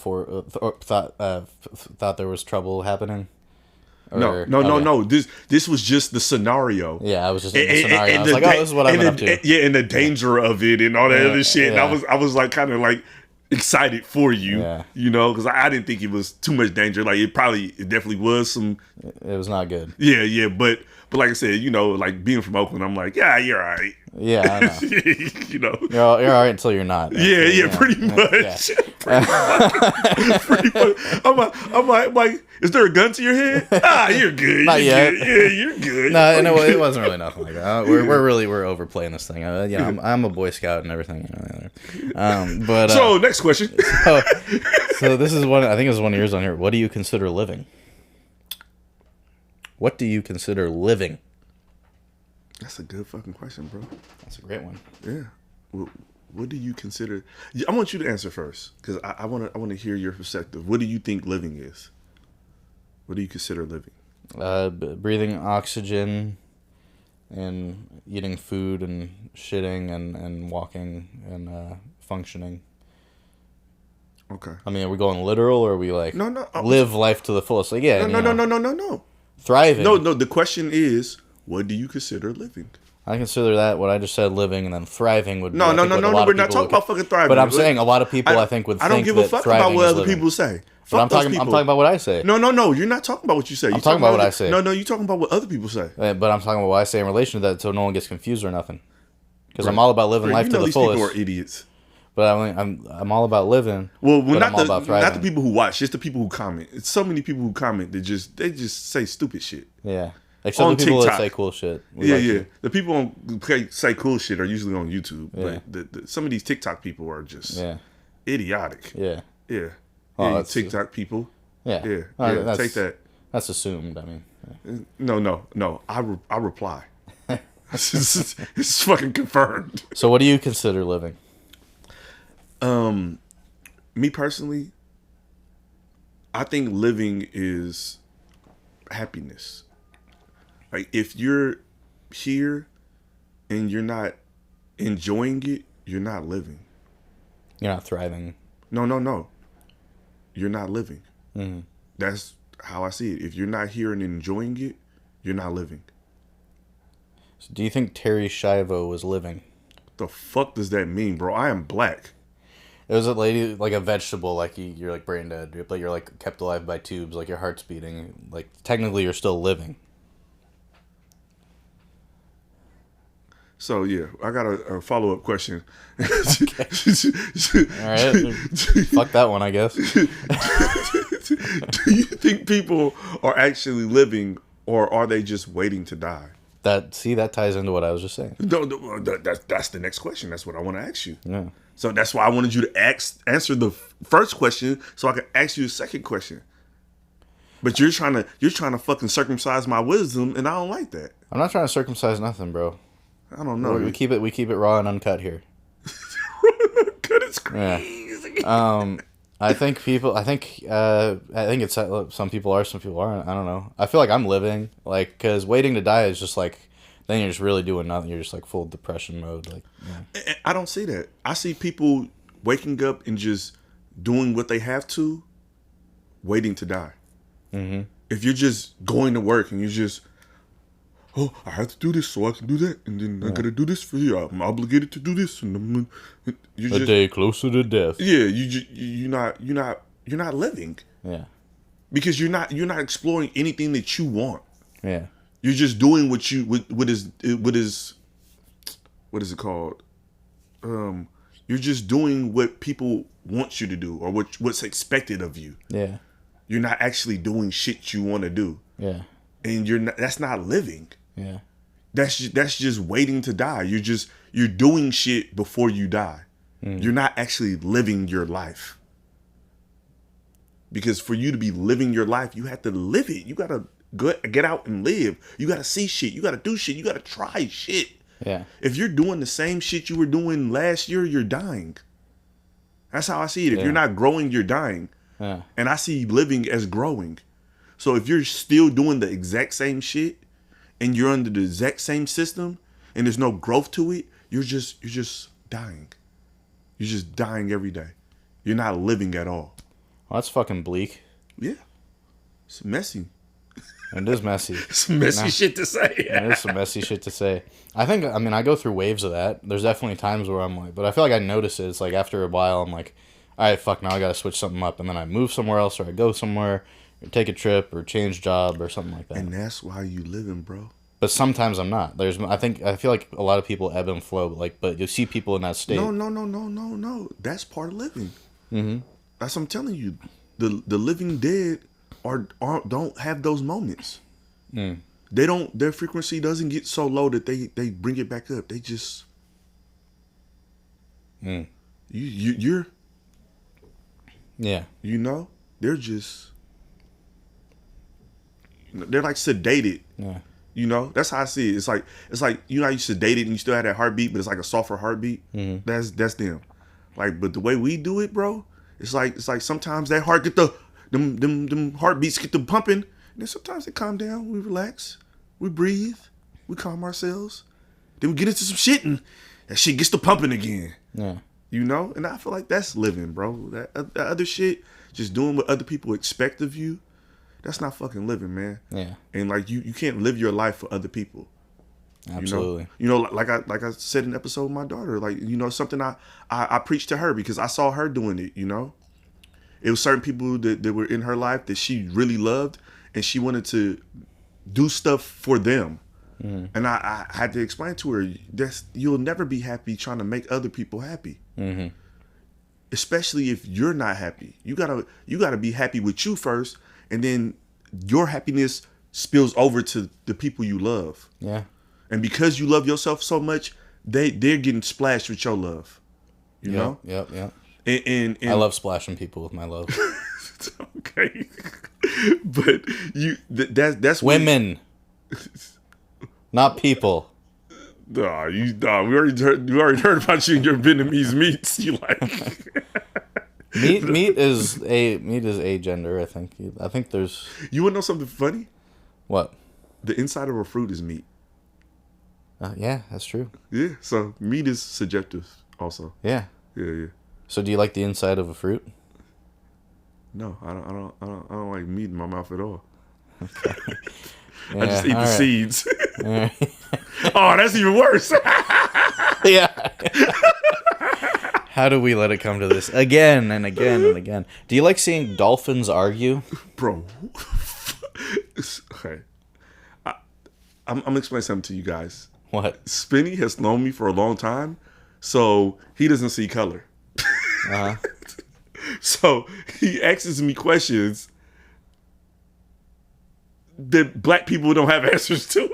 there was trouble happening? Or, no. This was just the scenario. Yeah, I was just in the scenario. I was like, this is what I've been up to. Yeah, and the danger of it and all that other shit. Yeah. And I was like kind of like excited for you, because I didn't think it was too much danger. Like it definitely was some. It was not good. Yeah, but like I said, like being from Oakland, I'm like, yeah, you're all right. Yeah, I know. You're all right until you're not. Yeah, pretty much. Pretty much. I'm like, is there a gun to your head? You're good. Not yet. Good. Yeah, you're good. No, it wasn't really nothing like that. We're overplaying this thing. I'm a Boy Scout and everything. But so next question. So this is one. I think this is one of yours on here. What do you consider living? What do you consider living? That's a good fucking question, bro. That's a great one. Yeah. What do you consider? I want you to answer first, because I want to hear your perspective. What do you think living is? What do you consider living? Breathing oxygen, and eating food, and shitting, and walking, and functioning. Okay. I mean, are we going literal, or are we like no live life to the fullest? Like No. Thriving. No. The question is, what do you consider living? I consider that what I just said, living, and then thriving would be. No. We're not talking about fucking thriving. But I'm saying a lot of people, I think, would. I don't give a fuck about what other people say. But I'm talking about what I say. No. You're not talking about what you say. I'm talking about what I say. No. You're talking about what other people say. But I'm talking about what I say in relation to that, so no one gets confused or nothing. Because I'm all about living life to the these fullest. People are idiots. But I'm all about living. Well, not the people who watch, just the people who comment. It's so many people who comment that they just say stupid shit. Yeah. Except on the people TikTok. That say cool shit. The people who say cool shit are usually on YouTube. Yeah. But some of these TikTok people are just idiotic. Yeah. Yeah. Oh, TikTok people. Yeah. Yeah. Take that. That's assumed. I mean. No. I reply. It's fucking confirmed. So what do you consider living? Me personally, I think living is happiness. Like, if you're here and you're not enjoying it, you're not living. You're not thriving. No. You're not living. Mm-hmm. That's how I see it. If you're not here and enjoying it, you're not living. So do you think Terry Schiavo was living? The fuck does that mean, bro? I am black. It was a lady, like a vegetable, like you're like brain dead, but you're like kept alive by tubes, like your heart's beating. Like technically you're still living. So yeah, I got a follow up question. Okay. All right, fuck that one, I guess. Do you think people are actually living, or are they just waiting to die? That ties into what I was just saying. No, that's the next question. That's what I want to ask you. Yeah. So that's why I wanted you to answer the first question, so I could ask you the second question. But you're trying to fucking circumcise my wisdom, and I don't like that. I'm not trying to circumcise nothing, bro. I don't know. We keep it raw and uncut here. Cut is crazy. Yeah. I think it's some people are, some people aren't. I don't know. I feel like I'm living, like, because waiting to die is just like, then you're just really doing nothing. You're just like full depression mode. Like, yeah. I don't see that. I see people waking up and just doing what they have to, waiting to die. Mm-hmm. If you're just going to work and you just, oh, I have to do this so I can do that, and then I gotta do this for you. I'm obligated to do this, and you're just a day closer to death. Yeah, you're not living. Yeah, because you're not exploring anything that you want. Yeah, you're just doing what is it called? You're just doing what people want you to do, or what's expected of you. Yeah, you're not actually doing shit you want to do. Yeah, and that's not living. Yeah, that's just waiting to die. You're doing shit before you die. You're not actually living your life. Because for you to be living your life, you have to live it. You gotta get out and live. You gotta see shit. You gotta do shit. You gotta try shit. Yeah. If you're doing the same shit you were doing last year, you're dying. That's how I see it. If you're not growing, you're dying. Yeah. And I see living as growing. So if you're still doing the exact same shit and you're under the exact same system and there's no growth to it, you're just dying. You're just dying every day. You're not living at all. Well, that's fucking bleak. Yeah. It's messy. It is messy. It's messy shit to say. It is some messy shit to say. I go through waves of that. There's definitely times where I'm like, but I feel like I notice it. It's like after a while, I'm like, all right, fuck, now I gotta switch something up. And then I move somewhere else, or I go somewhere, or take a trip, or change job, or something like that. And that's why you living, bro. But sometimes I'm not. I feel like a lot of people ebb and flow, but you see people in that state. No. That's part of living. Mm-hmm. That's what I'm telling you. The living dead don't have those moments. Mm. Their frequency doesn't get so low that they bring it back up. They just you're yeah. They're just they're like sedated. Yeah. That's how I see it. It's like how you sedated and you still have that heartbeat, but it's like a softer heartbeat. Mm-hmm. That's them. Like, but the way we do it, bro, it's like sometimes that heart get them heartbeats get them pumping, and then sometimes they calm down. We relax, we breathe, we calm ourselves. Then we get into some shit and that shit gets to pumping again. Yeah. And I feel like that's living, bro. That other shit, just doing what other people expect of you, that's not fucking living, man. Yeah. And like you can't live your life for other people. Absolutely. Like I said in an episode with my daughter, like, something I preached to her because I saw her doing it, It was certain people that were in her life that she really loved, and she wanted to do stuff for them. Mm-hmm. And I had to explain to her, you'll never be happy trying to make other people happy. Mm-hmm. Especially if you're not happy. You gotta be happy with you first, and then your happiness spills over to the people you love. Yeah. And because you love yourself so much, they're getting splashed with your love. You know? Yep. And I love splashing people with my love. Okay. But that's women. Not people. We already heard about you and your Vietnamese meats. You like meat is a gender, I think. I think there's. You wanna know something funny? What? The inside of a fruit is meat. Yeah, that's true. Yeah, so meat is subjective also. Yeah. Yeah. So do you like the inside of a fruit? No, I don't like meat in my mouth at all. Yeah, I just eat the all right. seeds. All right. Oh, that's even worse. Yeah. How do we let it come to this again and again and again? Do you like seeing dolphins argue? Bro. Okay. I'm gonna explain something to you guys. What? Spinny has known me for a long time, so he doesn't see color. Uh-huh. So he asks me questions that black people don't have answers to.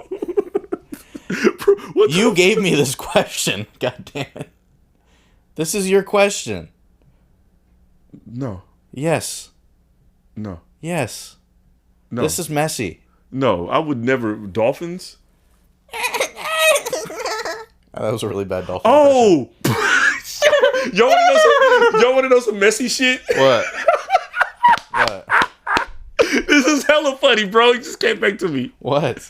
Bro, what You the gave me this question. God damn it. This is your question. No, Yes. no, Yes. no. This is messy. No, I would never. Dolphins? Oh, that was a really bad dolphin. Oh! Y'all want to know some messy shit? What? What? This is hella funny, bro. It just came back to me. What?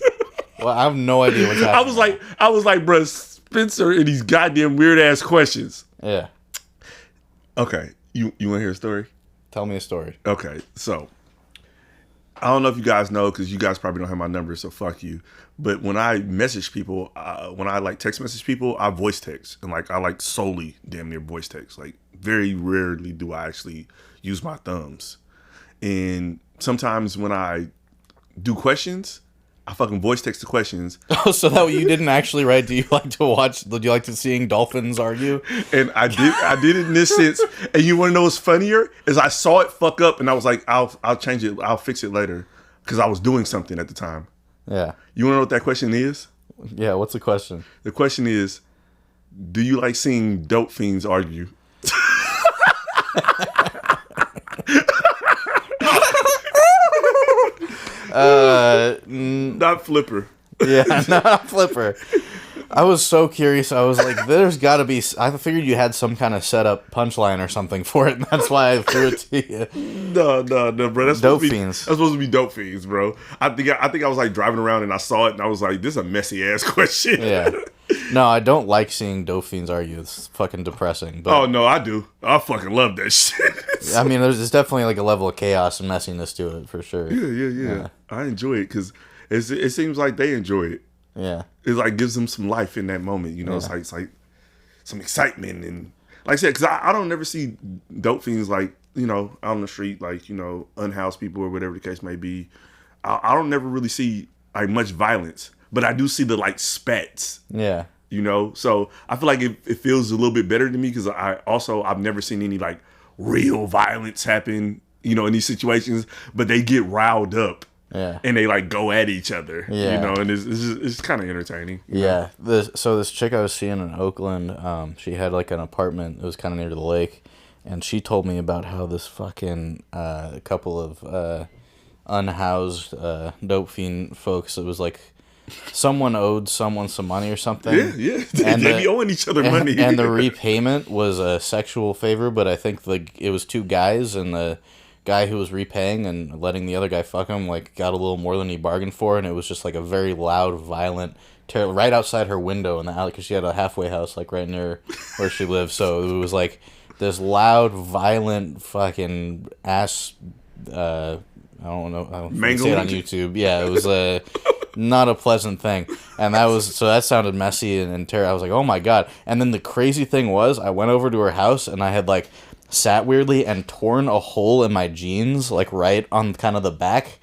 Well, I have no idea what's happening. I was like, bro, Spencer and these goddamn weird ass questions. Yeah. Okay, you want to hear a story? Tell me a story. Okay, so I don't know if you guys know because you guys probably don't have my number, so fuck you. But when I message people, when I like text message people, I voice text and like I like solely damn near voice text. Like very rarely do I actually use my thumbs. And sometimes when I do questions, I fucking voice text the questions. Oh, so that you didn't actually write? Do you like to watch? Do you like to seeing dolphins argue? And I did it in this sense. And you want to know what's funnier? Is I saw it fuck up and I was like, I'll change it. I'll fix it later because I was doing something at the time. Yeah. You want to know what that question is? Yeah. What's the question? The question is, do you like seeing dope fiends argue? Not Flipper. Yeah, not Flipper. I was so curious. I was like, there's got to be... I figured you had some kind of setup punchline or something for it, and that's why I threw it to you. No, bro. That's Dope supposed to be, fiends. That's supposed to be dope fiends, bro. I think I was like driving around and I saw it and I was like, this is a messy ass question. Yeah. No, I don't like seeing dope fiends argue. It's fucking depressing. But, Oh, no, I do. I fucking love that shit. I mean, there's definitely like a level of chaos and messiness to it, for sure. Yeah. I enjoy it because it seems like they enjoy it. Yeah. It like gives them some life in that moment. You know, Yeah. it's like some excitement and like I said, because I don't never see dope fiends like, you know, out on the street, like, you know, unhoused people or whatever the case may be. I don't never really see like much violence, but I do see the like spats. Yeah. You know, so I feel like it feels a little bit better to me because I've never seen any like real violence happen, you know, in these situations, but they get riled up. Yeah. And they like go at each other, Yeah. you know, and it's kind of entertaining. Yeah. This chick I was seeing in Oakland, she had like an apartment. It was kind of near the lake, and she told me about how this fucking couple of unhoused dope fiend folks. It was like someone owed someone some money or something. Yeah. They be owing each other money. And the repayment was a sexual favor, but I think it was two guys, and the guy who was repaying and letting the other guy fuck him like got a little more than he bargained for, and it was just like a very loud, violent, right outside her window in the alley because she had a halfway house like right near where she lived. So it was like this loud, violent, fucking ass. I don't know. I don't say it on YouTube. Yeah, it was not a pleasant thing, and that sounded messy and terrible. I was like, oh my god! And then the crazy thing was, I went over to her house and I had like sat weirdly and torn a hole in my jeans, like right on kind of the back.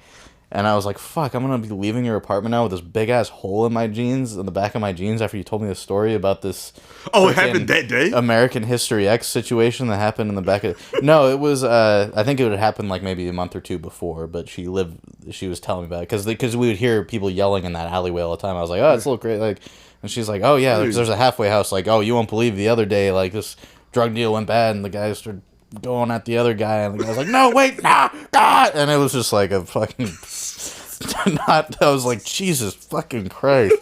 And I was like, fuck, I'm going to be leaving your apartment now with this big ass hole in my jeans, in the back of my jeans, after you told me the story about this. Oh, it happened that day? American History X situation that happened in the back of. No, it was, I think it would happen like maybe a month or two before, but she was telling me about it. Because we would hear people yelling in that alleyway all the time. I was like, oh, it's a little great. Like, and she's like, oh, yeah, there's a halfway house. Like, oh, you won't believe the other day, like, this drug deal went bad and the guy started going at the other guy and the guy was like, no, wait, nah, God. And it was just like a fucking I was like, Jesus fucking Christ.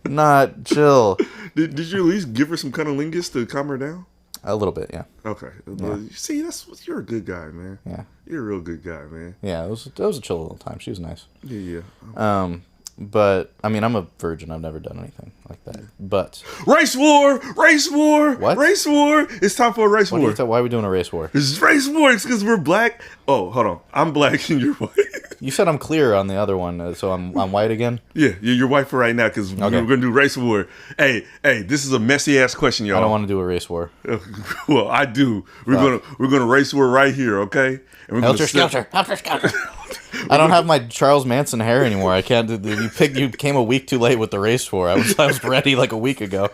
Not chill. Did you at least give her some cunnilingus to calm her down? A little bit, yeah. Okay. Yeah. See, you're a good guy, man. Yeah. You're a real good guy, man. Yeah, it was a chill little time. She was nice. Yeah. But I mean, I'm a virgin. I've never done anything like that. But Race war! Race war! What? Race war! It's time for a race war. why are we doing a race war? It's race war because we're black. Oh, hold on. I'm black and you're white. You said I'm clear on the other one, so I'm white again. Yeah, you're white for right now because we're gonna do race war. Hey, this is a messy ass question, y'all. I don't want to do a race war. Well, I do. We're gonna race war right here, okay? And we're Helter Skelter. Helter Skelter. I don't have my Charles Manson hair anymore. I can't. You came a week too late with the race war. I was ready like a week ago.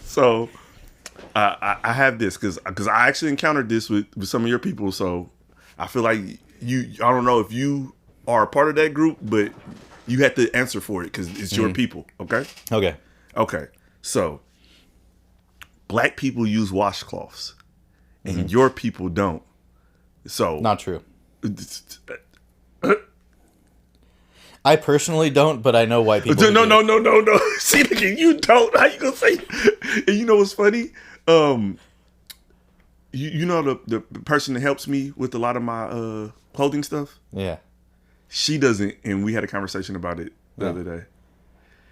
So, I have this because I actually encountered this with some of your people. So, I feel like I don't know if you are a part of that group, but you have to answer for it because it's your people. Okay. Okay. So, black people use washcloths, and your people don't. So not true. I personally don't, but I know white people. No. See, you don't. How you gonna say? And you know what's funny? You know the person that helps me with a lot of my clothing stuff. Yeah. She doesn't, and we had a conversation about it the other day.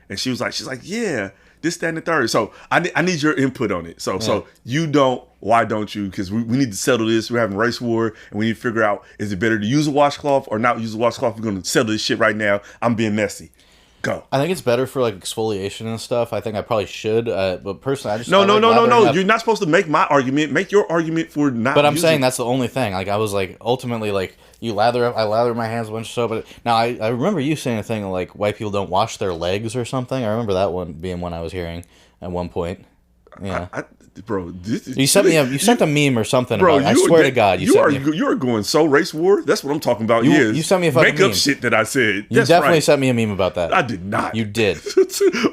And she's like, yeah, this, that, and the third. So I need your input on it. So you don't. Why don't you? Because we need to settle this. We're having race war, and we need to figure out, is it better to use a washcloth or not use a washcloth? We're going to settle this shit right now. I'm being messy. Go. I think it's better for like exfoliation and stuff. I think I probably should, but personally, I just no. You're not supposed to make my argument. Make your argument for not. But I'm saying that's the only thing. Like I was like, ultimately, like I lather my hands with a bunch of soap. But now I remember you saying a thing like white people don't wash their legs or something. I remember that one being one I was hearing at one point. Yeah. Bro, you sent a meme or something. Bro, I swear to God, you are going so race war. That's what I'm talking about. You sent me a fucking make up meme. Shit that I said. You definitely sent me a meme about that. I did not. You did.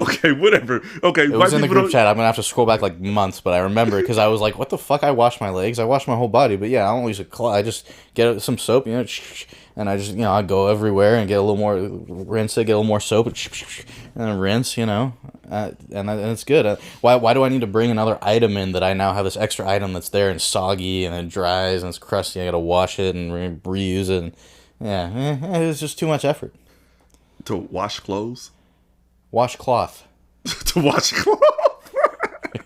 Okay, whatever. Okay, it was in the group chat. I'm gonna have to scroll back like months, but I remember because I was like, "What the fuck? I wash my legs. I wash my whole body." But yeah, I don't use a cloth. I just get some soap, and I just I go everywhere and get a little more rinse it, get a little more soap, and then rinse, and it's good. Why do I need to bring another item in that I now have this extra item that's there and soggy and it dries and it's crusty? I gotta wash it and reuse it. And, it's just too much effort. To wash clothes? Wash cloth. To wash cloth?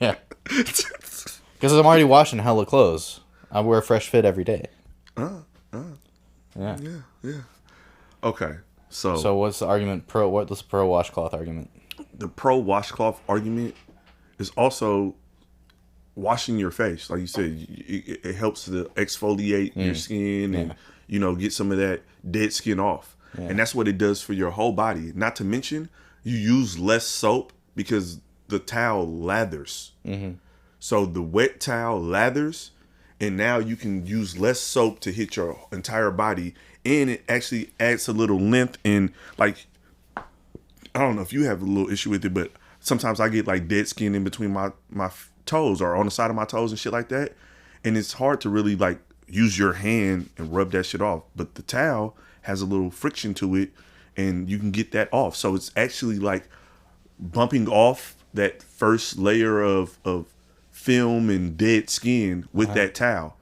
Yeah. Because I'm already washing hella clothes. I wear a fresh fit every day. Yeah. Okay. So what's the argument what's the pro washcloth argument? The pro washcloth argument is also washing your face. Like you said, it helps to exfoliate your skin and get some of that dead skin off. Yeah. And that's what it does for your whole body. Not to mention, you use less soap because the towel lathers. Mm-hmm. So the wet towel lathers, and now you can use less soap to hit your entire body, and it actually adds a little length. And like, I don't know if you have a little issue with it, but sometimes I get like dead skin in between my toes or on the side of my toes and shit like that, and it's hard to really like use your hand and rub that shit off. But the towel has a little friction to it, and you can get that off. So it's actually like bumping off that first layer of film and dead skin with that towel.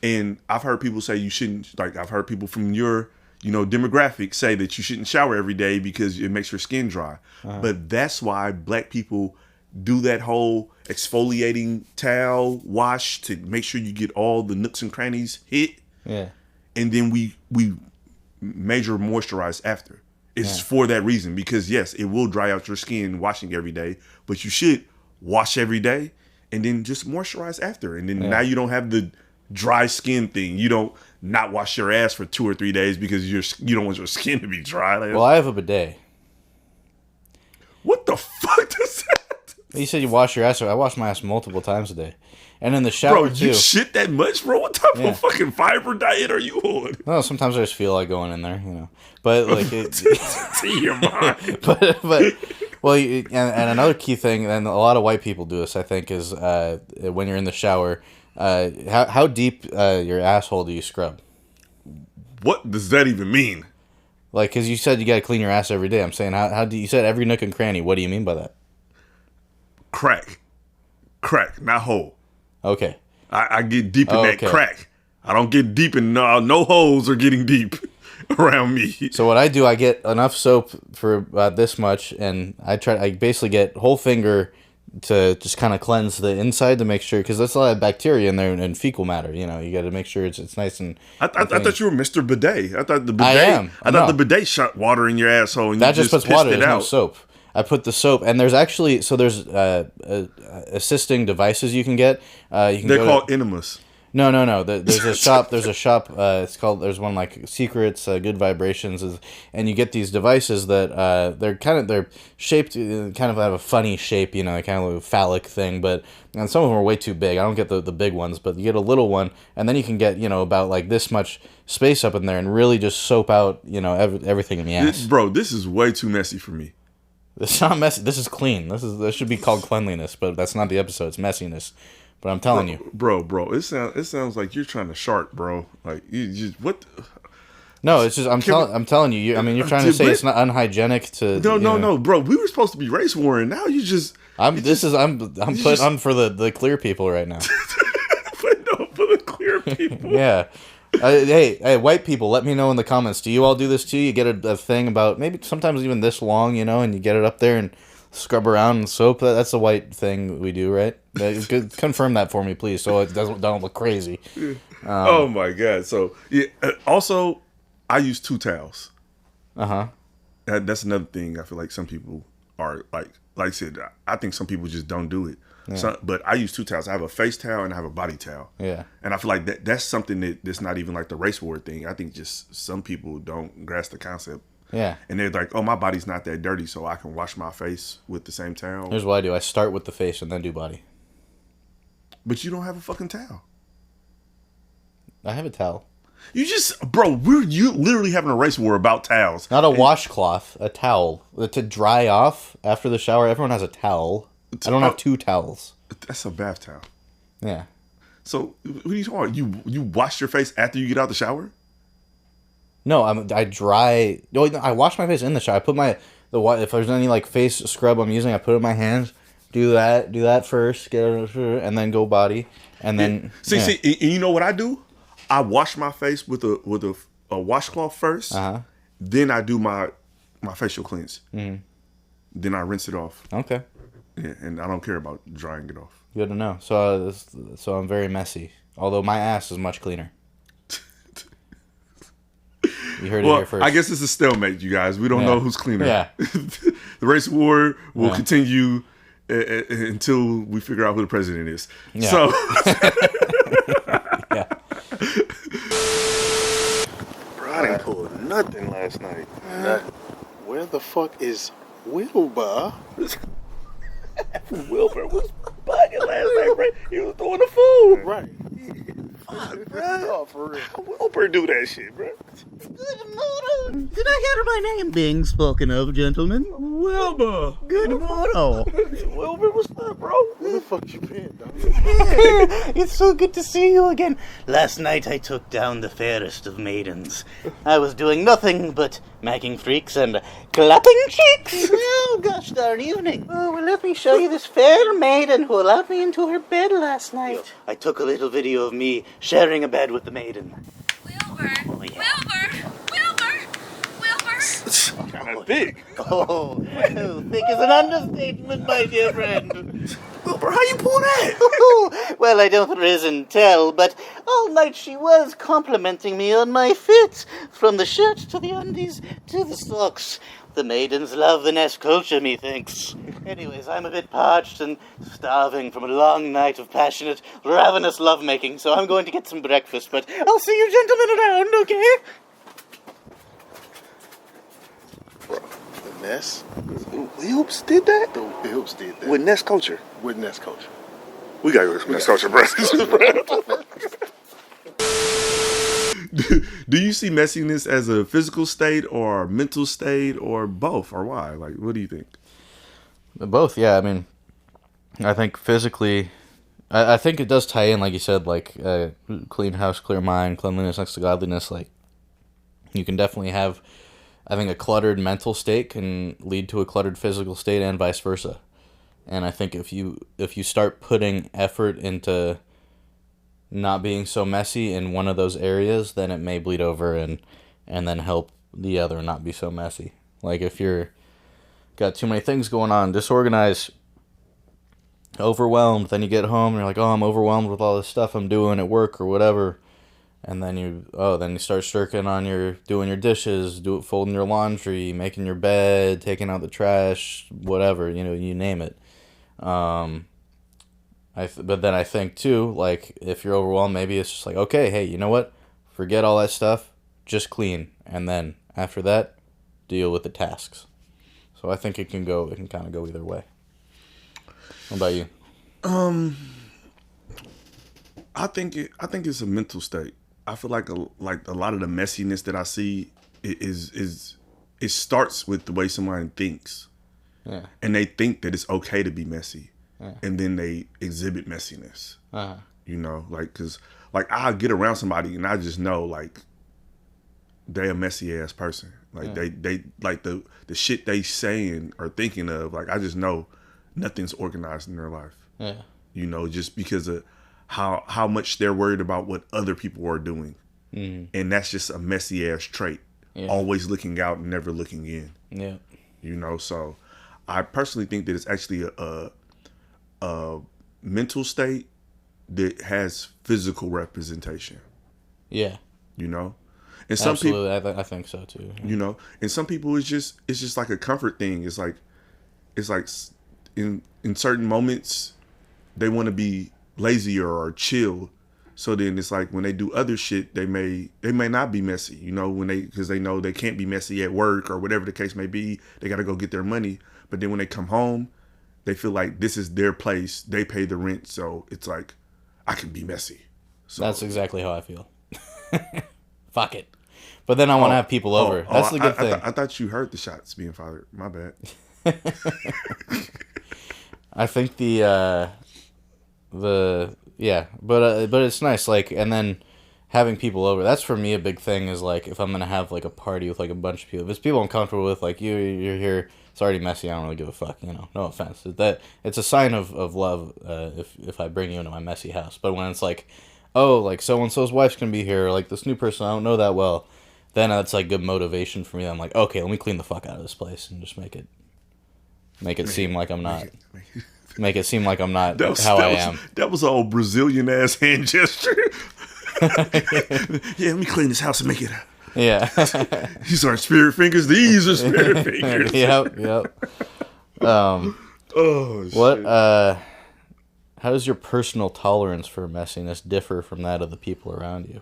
And I've heard people say you shouldn't, like I've heard people from your demographic say that you shouldn't shower every day because it makes your skin dry. But that's why black people do that whole exfoliating towel wash to make sure you get all the nooks and crannies hit. Yeah. And then we major moisturize after. It's for that reason, because yes, it will dry out your skin washing every day, but you should wash every day and then just moisturize after. And then now you don't have the dry skin thing. You don't not wash your ass for 2 or 3 days because you don't want your skin to be dry. Well, I have a bidet. What the fuck does that? You said you wash your ass. I wash my ass multiple times a day. And in the shower, bro, you shit that much, bro? What type of fucking fiber diet are you on? Well, sometimes I just feel like going in there, But like, to your mind. but well, and another key thing, and a lot of white people do this, I think, is when you're in the shower, how deep your asshole do you scrub? What does that even mean? Like, because you said you got to clean your ass every day. I'm saying, how do you said every nook and cranny? What do you mean by that? Crack, not hole. Okay. I get deep in that crack. I don't get deep in no holes are getting deep. around me. So what I do, I get enough soap for about this much, and I basically get whole finger to just kind of cleanse the inside to make sure, because there's a lot of bacteria in there and fecal matter. You know, you got to make sure it's nice and. I thought you were Mr. Bidet. I thought the bidet. I am. I thought the bidet shot water in your asshole and That you just just puts water. pissed it There's no out. soap. I put the soap, and there's actually there's assisting devices you can get. You can They're go called to, enemas. No. There's a shop. There's a shop. It's called. There's one like Secrets, Good Vibrations, and you get these devices that they're shaped, kind of have a funny shape. You know, kind of a phallic thing. And some of them are way too big. I don't get the big ones, but you get a little one, and then you can get about like this much space up in there, and really just soap out everything in the ass. Bro, this is way too messy for me. It's not messy. This is clean. This should be called cleanliness, but that's not the episode. It's messiness. But I'm telling you, bro, it sounds like you're trying to shark, bro. Like you just what? No, it's just I'm telling you. I mean, you're trying to say it's not unhygienic to. No, bro. We were supposed to be race warring. Now you just. I'm put on for the clear people right now. For the clear people. Yeah. Hey, white people, let me know in the comments. Do you all do this too? You get a thing about maybe sometimes even this long, and you get it up there and scrub around in soap. That's a white thing we do, right? Confirm that for me, please, so it don't look crazy. Oh my god! So yeah. Also, I use 2 towels. That's another thing. I feel like some people are like I said. I think some people just don't do it. Yeah. But I use 2 towels. I have a face towel and I have a body towel. Yeah. And I feel like that's something that's not even like the race war thing. I think just some people don't grasp the concept. Yeah. And they're like, oh, my body's not that dirty, so I can wash my face with the same towel. Here's what I do. I start with the face and then do body. But you don't have a fucking towel. I have a towel. You just, bro, you literally having a race war about towels. Not a washcloth, a towel. To dry off after the shower. Everyone has a towel. I don't have 2 towels. That's a bath towel. Yeah. So what are you talking about? You wash your face after you get out the shower? No, I dry. No, I wash my face in the shower. I put if there's any like face scrub I'm using, I put it in my hands. Do that first, and then go body, and then see. And you know what I do? I wash my face with a washcloth first. Then I do my facial cleanse. Mm-hmm. Then I rinse it off. Okay. Yeah, and I don't care about drying it off. Good to know. So I'm very messy. Although my ass is much cleaner. You heard it here first. I guess it's a stalemate, you guys. We don't know who's cleaner. Yeah. The race war will continue until we figure out who the president is. Yeah. So. Yeah. Bro, I didn't pull nothing last night. Where the fuck is Wilbur? Wilbur was bugging last night, bro. He was throwing the food. Right. Fuck, bro. Oh, for real. How Wilbur do that shit, bro? Good morning. Did I hear my name being spoken of, gentlemen? Wilbur. Good morning. Wilbur, what's up, bro? Where the fuck you been, dog? It's so good to see you again. Last night I took down the fairest of maidens. I was doing nothing but macking freaks and clapping cheeks. Well, gosh darn evening. Oh, well, let me show you this fair maiden who allowed me into her bed last night. I took a little video of me sharing a bed with the maiden. Wilbur! Oh, yeah. Wilbur! Kind of big. Oh, thick is an understatement, my dear friend. Wilbur, how you pull that? Well, I don't riz and tell, but all night she was complimenting me on my fit, from the shirt to the undies to the socks. The maidens love the Ness culture, methinks. Anyways, I'm a bit parched and starving from a long night of passionate, ravenous lovemaking, so I'm going to get some breakfast, but I'll see you gentlemen around, okay? The Ness? Wilbs did that? The Wilbs did that. With Ness culture? With Ness culture. We gotta go to Ness culture, bro. Do you see messiness as a physical state or a mental state or both, or why? Like, what do you think? Both, yeah. I mean, I think physically, I think it does tie in, like you said, like clean house, clear mind, cleanliness next to godliness. Like, you can definitely have, I think, a cluttered mental state can lead to a cluttered physical state, and vice versa. And I think if you start putting effort into not being so messy in one of those areas, then it may bleed over and and then help the other not be so messy. Like if you're got too many things going on, disorganized, overwhelmed, then you get home and you're like, oh, I'm overwhelmed with all this stuff I'm doing at work or whatever. And then you start shirking on doing your dishes, folding your laundry, making your bed, taking out the trash, whatever, you name it. But then I think too, like if you're overwhelmed, maybe it's just like, okay, hey, you know what? Forget all that stuff, just clean, and then after that, deal with the tasks. So I think it can kind of go either way. What about you? I think it's a mental state. I feel like a lot of the messiness that I see is it starts with the way somebody thinks. Yeah. And they think that it's okay to be messy. Yeah. And then they exhibit messiness. Uh-huh. Cause I'll get around somebody and I just know like they're a messy ass person. Like they like the shit they saying or thinking of, like I just know nothing's organized in their life. Yeah. Just because of how much they're worried about what other people are doing. Mm-hmm. And that's just a messy ass trait. Yeah. Always looking out and never looking in. Yeah. So I personally think that it's actually a mental state that has physical representation. Yeah. And some Absolutely, people, I think so too. And some people it's just like a comfort thing. It's like in certain moments they want to be lazier or chill. So then it's like when they do other shit, they may not be messy, because they know they can't be messy at work or whatever the case may be. They got to go get their money. But then when they come home, they feel like this is their place. They pay the rent. So it's like, I can be messy. So that's exactly how I feel. Fuck it. But then I want to have people over. That's the good thing. I thought you heard the shots being fired. My bad. I think but it's nice, like, and then having people over, that's for me a big thing, is like if I'm gonna have like a party with like a bunch of people, if it's people I'm comfortable with, like you're here, it's already messy, I don't really give a fuck, no offense, that it's a sign of love if I bring you into my messy house. But when it's like, oh, like so and so's wife's gonna be here, or like this new person I don't know that well, then that's like good motivation for me. I'm like, okay, let me clean the fuck out of this place and just make it seem like I'm not. Make it seem like I'm not how I am. That was an old Brazilian ass hand gesture. Yeah, let me clean this house and make it. Yeah. These aren't spirit fingers. These are spirit fingers. Yep. Oh shit. What? How does your personal tolerance for messiness differ from that of the people around you?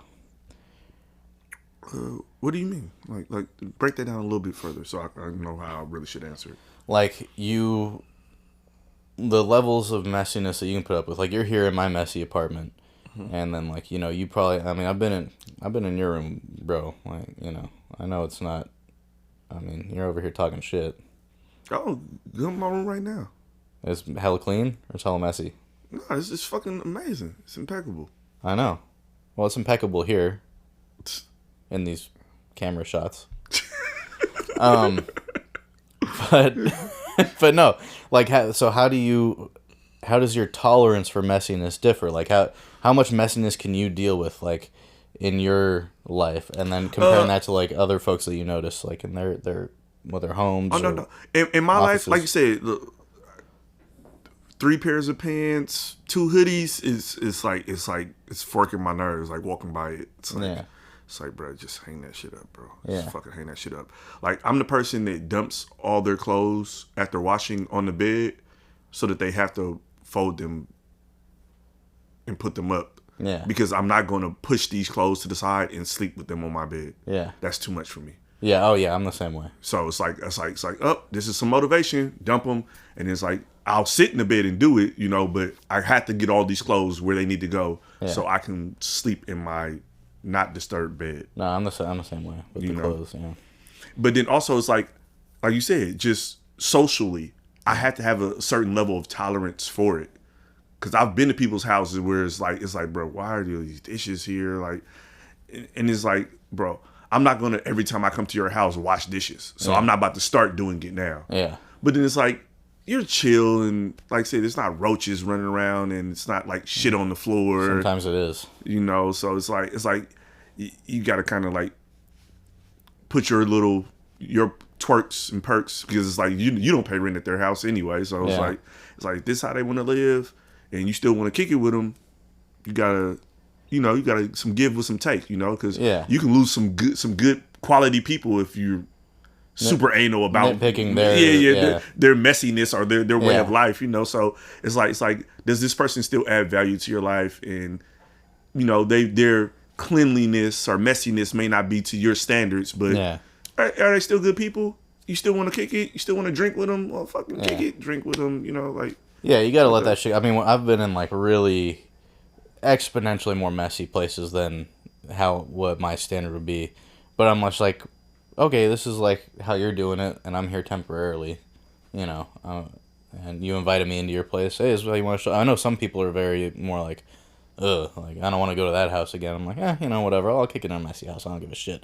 What do you mean? Like break that down a little bit further so I know how I really should answer it. Like the levels of messiness that you can put up with, like you're here in my messy apartment, and then like you probably, I mean, I've been in your room, bro. Like I know it's not. I mean, you're over here talking shit. Oh, go in my room right now. It's hella clean or it's hella messy? No, it's fucking amazing. It's impeccable. I know. Well, it's impeccable here in these camera shots. But no, like how does your tolerance for messiness differ? Like how much messiness can you deal with, like in your life, and then comparing that to like other folks that you notice, like in their homes? Oh no. In my offices. life, like you said, look, 3 pairs of pants, 2 hoodies it's forking my nerves. Like walking by it, it's like. Yeah. It's like, bro, just hang that shit up, bro. Yeah. Just fucking hang that shit up. Like, I'm the person that dumps all their clothes after washing on the bed so that they have to fold them and put them up. Yeah. Because I'm not going to push these clothes to the side and sleep with them on my bed. Yeah. That's too much for me. Yeah. Oh, yeah. I'm the same way. So it's like, oh, this is some motivation. Dump them. And it's like, I'll sit in the bed and do it, but I have to get all these clothes where they need to go so I can sleep in my not disturbed bed. No, I'm the same way with the clothes. Yeah. But then also it's like you said, just socially, I had to have a certain level of tolerance for it. Because I've been to people's houses where it's like, bro, why are these dishes here? Like, and it's like, bro, I'm not gonna every time I come to your house wash dishes. So I'm not about to start doing it now. Yeah. But then it's like, you're chill, and like I said, it's not roaches running around, and it's not like shit on the floor. Sometimes it is. So it's like you got to kind of like put your twerks and perks, because it's like you don't pay rent at their house anyway. So it's like this how they want to live, and you still want to kick it with them. You gotta some give with some take, because you can lose some good quality people if you're super anal about nitpicking their messiness or their way of life, So it's like does this person still add value to your life? And their cleanliness or messiness may not be to your standards, but are they still good people? You still want to kick it? You still want to drink with them? Well, fucking kick it, drink with them. You gotta let that shit. I mean, I've been in like really exponentially more messy places than what my standard would be, but I'm much like, okay, this is like how you're doing it, and I'm here temporarily, and you invited me into your place. Hey, this is how you want to show. I know some people are very more like, ugh, like I don't want to go to that house again. I'm like, whatever. I'll kick it in a messy house. I don't give a shit.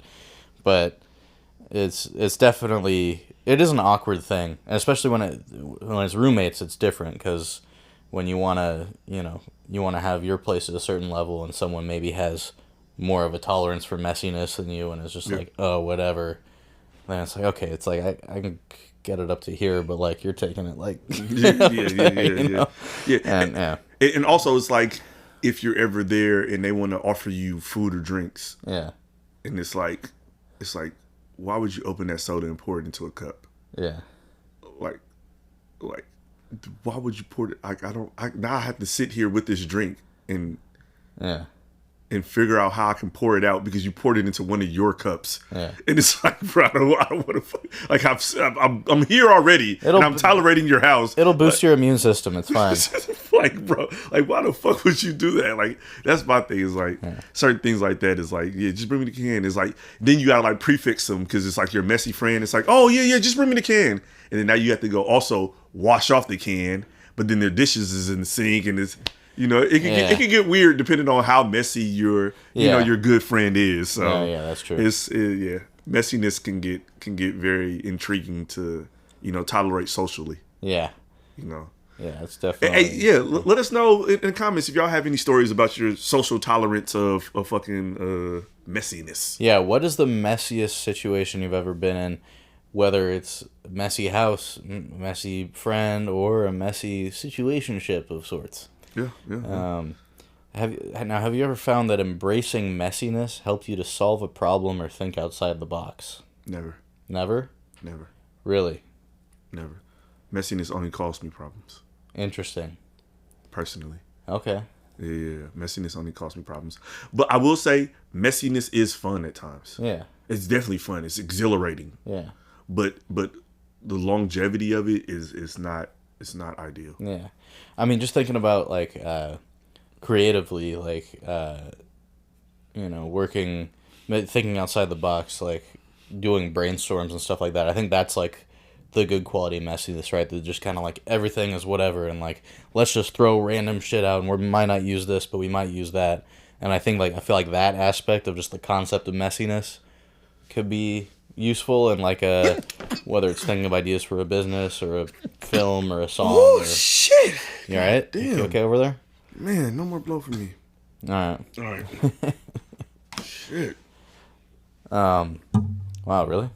But it's definitely, it is an awkward thing, and especially when it's roommates, it's different, because when you want to have your place at a certain level, and someone maybe has more of a tolerance for messiness than you, and it's just like, oh, whatever. Then it's like, okay, it's like I can get it up to here, but like you're taking it like And also it's like if you're ever there and they want to offer you food or drinks, and it's like why would you open that soda and pour it into a cup? Like why would you pour it? Like now I have to sit here with this drink and figure out how I can pour it out because you poured it into one of your cups. And it's like, bro, I don't want to. Like I'm here already, and I'm tolerating your house. It'll boost your immune system. It's fine. Like, bro, like why the fuck would you do that? Like that's my thing. Is like certain things like that is like, just bring me the can. It's like then you gotta like prefix them because it's like your messy friend. It's like, oh yeah, just bring me the can, and then now you have to go also wash off the can, but then their dishes is in the sink, and it's. It can get weird depending on how messy your good friend is. So that's true. Messiness can get very intriguing to tolerate socially. It's definitely. Hey, let us know in the comments if y'all have any stories about your social tolerance of fucking messiness. Yeah, what is the messiest situation you've ever been in? Whether it's a messy house, messy friend, or a messy situationship of sorts. Have you ever found that embracing messiness helped you to solve a problem or think outside the box? Never. Never? Never. Really? Never. Messiness only caused me problems. Interesting. Personally. Okay. Yeah, messiness only caused me problems. But I will say, messiness is fun at times. Yeah. It's definitely fun. It's exhilarating. Yeah. But the longevity of it is not ideal. Yeah. I mean, just thinking about like creatively, like working, thinking outside the box, like doing brainstorms and stuff like that. I think that's like the good quality messiness, right? That just kind of like everything is whatever, and like let's just throw random shit out, and we might not use this, but we might use that. And I feel like that aspect of just the concept of messiness could be useful, and like whether it's thinking of ideas for a business or a film or a song. Oh shit! You all right? Damn. You okay over there? Man, no more blow for me. All right. Shit. Wow, really?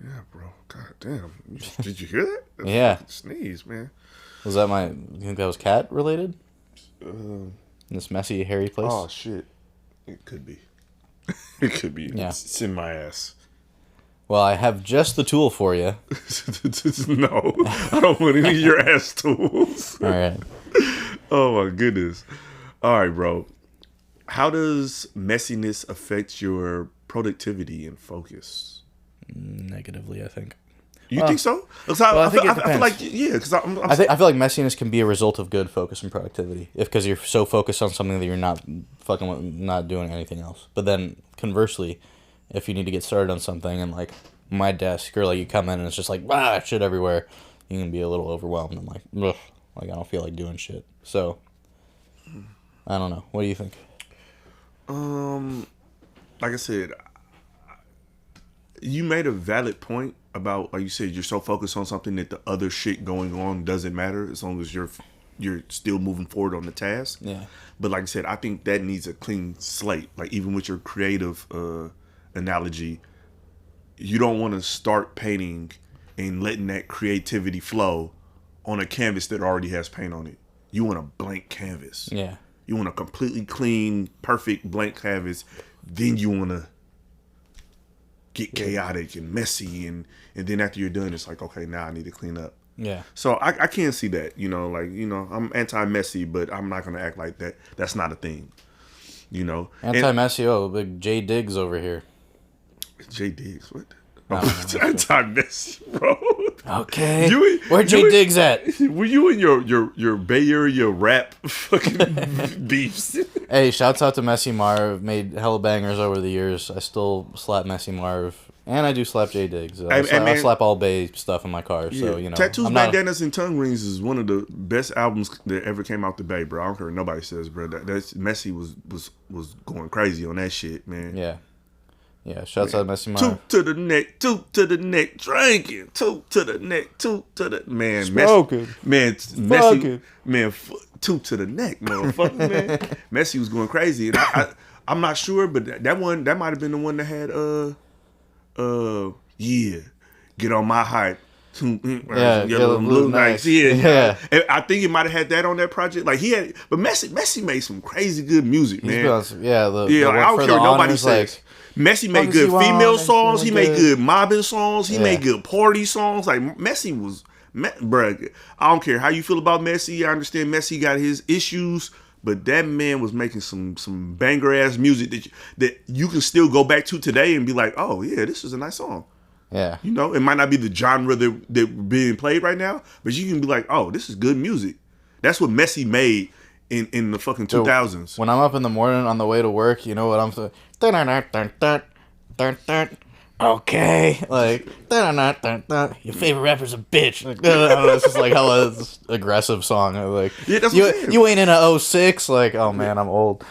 Yeah, bro. God damn. Did you hear that? That's yeah. Sneeze, man. Was that you think that was cat related? In this messy, hairy place? Oh shit. It could be. It could be. Yeah. It's in my ass. Well, I have just the tool for you. No, I don't want any of your ass tools. All right. Oh my goodness. All right, bro. How does messiness affect your productivity and focus? Negatively, I think. You think so? I think it depends. I feel like because I feel like messiness can be a result of good focus and productivity, because you're so focused on something that you're not not doing anything else. But then conversely, if you need to get started on something, and like my desk, or like you come in and it's just like shit everywhere, you can be a little overwhelmed and like, ugh, like I don't feel like doing shit. So I don't know. What do you think? Like I said, you made a valid point about, like you said, you're so focused on something that the other shit going on doesn't matter as long as you're still moving forward on the task. Yeah. But like I said, I think that needs a clean slate. Like even with your creative analogy, you don't want to start painting and letting that creativity flow on a canvas that already has paint on it. You want a blank canvas. Yeah. You want a completely clean, perfect blank canvas. Then you want to get chaotic and messy, and then after you're done, it's like, okay, now I need to clean up. Yeah. So I can't see that, I'm anti-messy, but I'm not gonna act like that. That's not a thing, Anti-messy. Oh, big J Diggs over here. J Diggs, what? No, Anti-messy, bro. Okay. Where J Diggs at? Were you in your Bay Area rap fucking beefs? Hey, shouts out to Messy Marv. Made hella bangers over the years. I still slap Messy Marv. And I do slap J Diggs. I slap all Bay stuff in my car. So, Tattoos, I'm not Bandanas, and Tongue Rings is one of the best albums that ever came out the Bay, bro. I don't care what nobody says, bro. That's Messy was going crazy on that shit, man. Yeah. Yeah, shouts out to Messy Marv. Two to the neck, drinking. Two to the neck, two to the... Man, Smoking. Messy, two to the neck, motherfucker, man. Messy was going crazy. And I'm not sure, but that might have been the one that had, get on my hype. Yellow blue nights. Yeah. I think he might have had that on that project. Like but Messy made some crazy good music, man. I don't care what nobody says. Messy made good female songs. He made good mobbing songs. He made good party songs. Like Messy was, bruh. I don't care how you feel about Messy. I understand Messy got his issues, but that man was making some banger ass music that you can still go back to today and be like, oh yeah, this is a nice song. Yeah. It might not be the genre that being played right now, but you can be like, oh, this is good music. That's what Messy made in the fucking 2000s. When I'm up in the morning on the way to work, you know what I'm saying? Okay. Like, your favorite rapper's a bitch. Like, it's just like hella aggressive song. Like, yeah, that's what you ain't in a 06. Like, oh man, I'm old.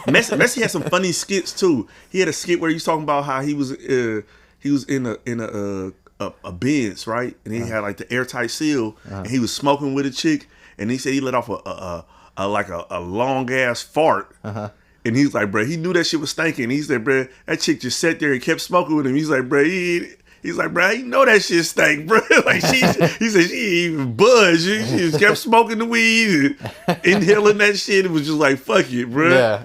Messy had some funny skits too. He had a skit where he was talking about how he was in a Benz, right? And he had like the airtight seal, and he was smoking with a chick, and he said he let off a long ass fart. And he's like, bro, he knew that shit was stinking. He said, bro, that chick just sat there and kept smoking with him. He's like, bro, he's like, bro, you know that shit stank, bro. Like he said she ain't even buzzed. She just kept smoking the weed and inhaling that shit. It was just like, fuck it, bro. Yeah.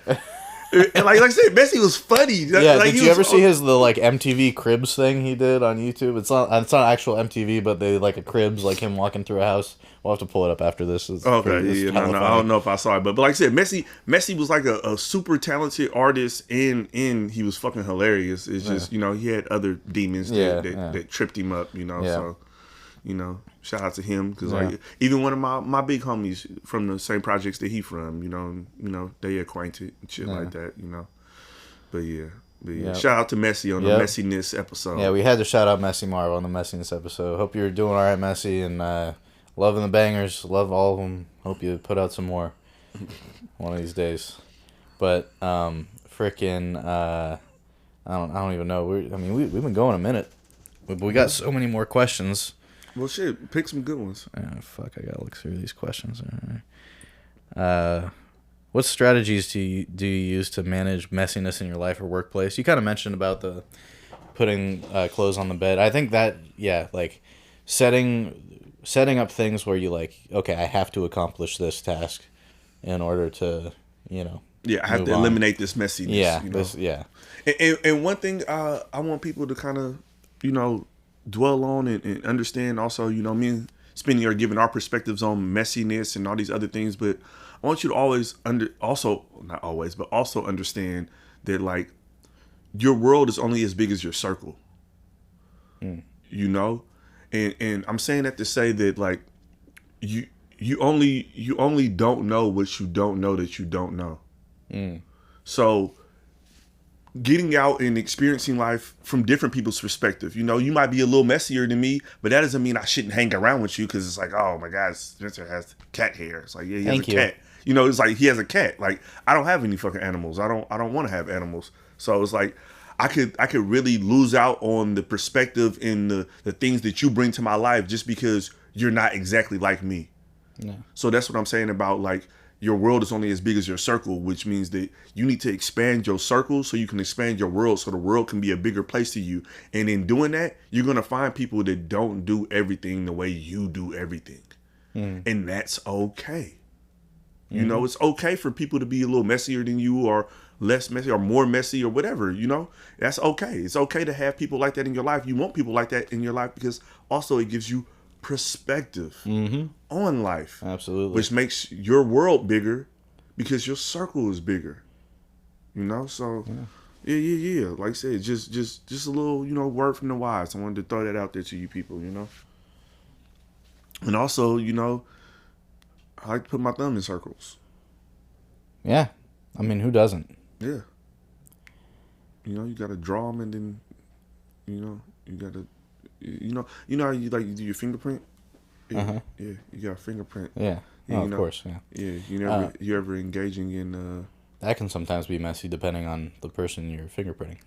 And like I said, Messy was funny. Yeah, like, did you ever see the MTV Cribs thing he did on YouTube? It's not actual MTV, but they like a Cribs, like him walking through a house. We'll have to pull it up after this. No, I don't know if I saw it, but like I said, Messy was like a super talented artist, and he was fucking hilarious. It's just he had other demons that tripped him up, So shout out to him because like even one of my big homies from the same projects that he from, they acquainted and shit like that, But yeah, shout out to Messy on the MessiNESS episode. Yeah, we had to shout out Messy Marv on the MessiNESS episode. Hope you're doing all right, Messy, and loving the bangers. Love all of them. Hope you put out some more one of these days. But freaking, I don't even know. We've been going a minute, but we got so many more questions. Well, shit, pick some good ones. Fuck, I gotta look through these questions. All right. What strategies do you use to manage messiness in your life or workplace? You kind of mentioned about the putting clothes on the bed. I think that like setting up things where you like, okay, I have to accomplish this task in order to, I have to eliminate this messiness. Yeah, And one thing I want people to kind of, dwell on and understand also, me and Spinny are giving our perspectives on messiness and all these other things, but I want you to also understand that like your world is only as big as your circle. And I'm saying that to say that like you only don't know what you don't know that you don't know. So getting out and experiencing life from different people's perspective. You might be a little messier than me, but that doesn't mean I shouldn't hang around with you because it's like, oh my God, Spencer has cat hair. It's like, yeah, he has a cat. It's like he has a cat. Like I don't have any fucking animals. I don't want to have animals. So it's like I could really lose out on the perspective and the things that you bring to my life just because you're not exactly like me. Yeah. So that's what I'm saying about like your world is only as big as your circle, which means that you need to expand your circle so you can expand your world, so the world can be a bigger place to you. And in doing that, you're going to find people that don't do everything the way you do everything. And that's okay. You know, it's okay for people to be a little messier than you, or less messy, or more messy, or whatever. You know, that's okay. It's okay to have people like that in your life. You want people like that in your life because also it gives you perspective on life. Absolutely. Which makes your world bigger because your circle is bigger. You know, so yeah. Like I said, just a little, you know, word from the wise. I wanted to throw that out there to you people, you know. And also, you know, I like to put my thumb in circles. Yeah. I mean, who doesn't? Yeah. You know, you gotta draw them, and then, you know, you gotta, you know how you like you do your fingerprint. Yeah, yeah, you got a fingerprint. Yeah. Yeah, Of course. Yeah. Yeah, you ever engaging in That can sometimes be messy depending on the person you're fingerprinting.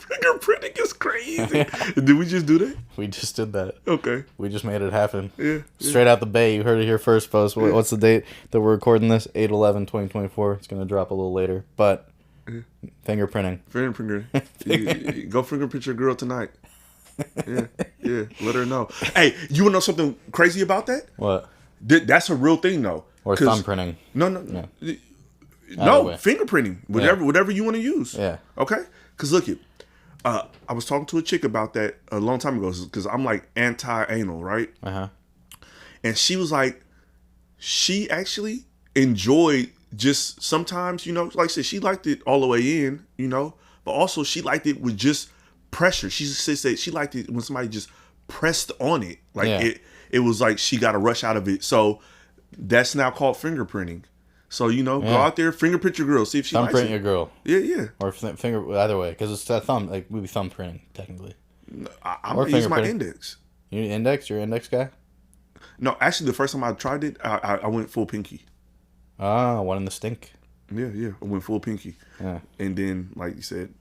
fingerprinting is crazy. Did we just do that? We just did that. Okay. We just made it happen. Yeah. Straight out the bay. You heard it here first, folks. What's the date that we're recording this? 8/11/2024. It's going to drop a little later. But fingerprinting. Fingerprinting. Go fingerprint your girl tonight. Yeah. Let her know. Hey, you want to know something crazy about that? What? That's a real thing, though. Or thumbprinting. No. Yeah. No, way. fingerprinting. Whatever you want to use. Yeah. Okay? Because look it. I was talking to a chick about that a long time ago because I'm like anti-anal, right? And she was like, she actually enjoyed just sometimes, you know, like I said, she liked it all the way in, you know, but also she liked it with just pressure. She said she liked it when somebody just pressed on it. Like it was like she got a rush out of it. So that's now called fingerprinting. So, you know, go out there, fingerprint your girl, see if she likes it. Thumbprint your girl. Yeah. Or finger, either way, because it's that thumb, like, we'd be thumbprinting, technically. I'm going to use my index. You index? You're an index guy? No, actually, the first time I tried it, I went full pinky. Ah, one in the stink. Yeah, I went full pinky. Yeah. And then, like you said,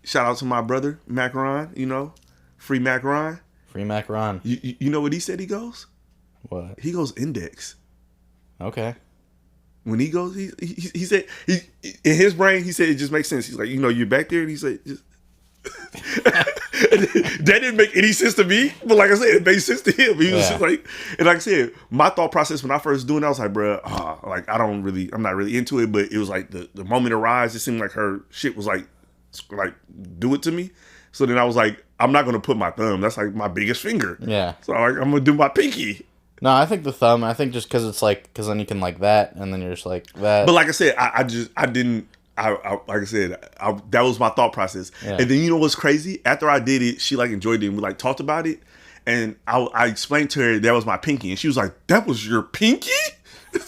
shout out to my brother, Mac Ron, you know, free Mac Ron. Free Mac Ron. You know what he said he goes? What? He goes index. Okay. When he goes, he said, in his brain, he said it just makes sense. He's like, you know, you're back there, and he said, just. That didn't make any sense to me, but like I said, it made sense to him. He was just like, and like I said, my thought process when I first doing it, I was like, bro, like I'm not really into it, but it was like the moment it arrived, it seemed like her shit was like do it to me. So then I was like, I'm not gonna put my thumb. That's like my biggest finger. Yeah. So I'm gonna do my pinky. No, I think the thumb. I think just because it's like, because then you can like that, and then you're just like that. But like I said, I didn't. Like I said, that was my thought process. Yeah. And then you know what's crazy? After I did it, she like enjoyed it, and we like talked about it. And I explained to her that was my pinky, and she was like, "That was your pinky?" I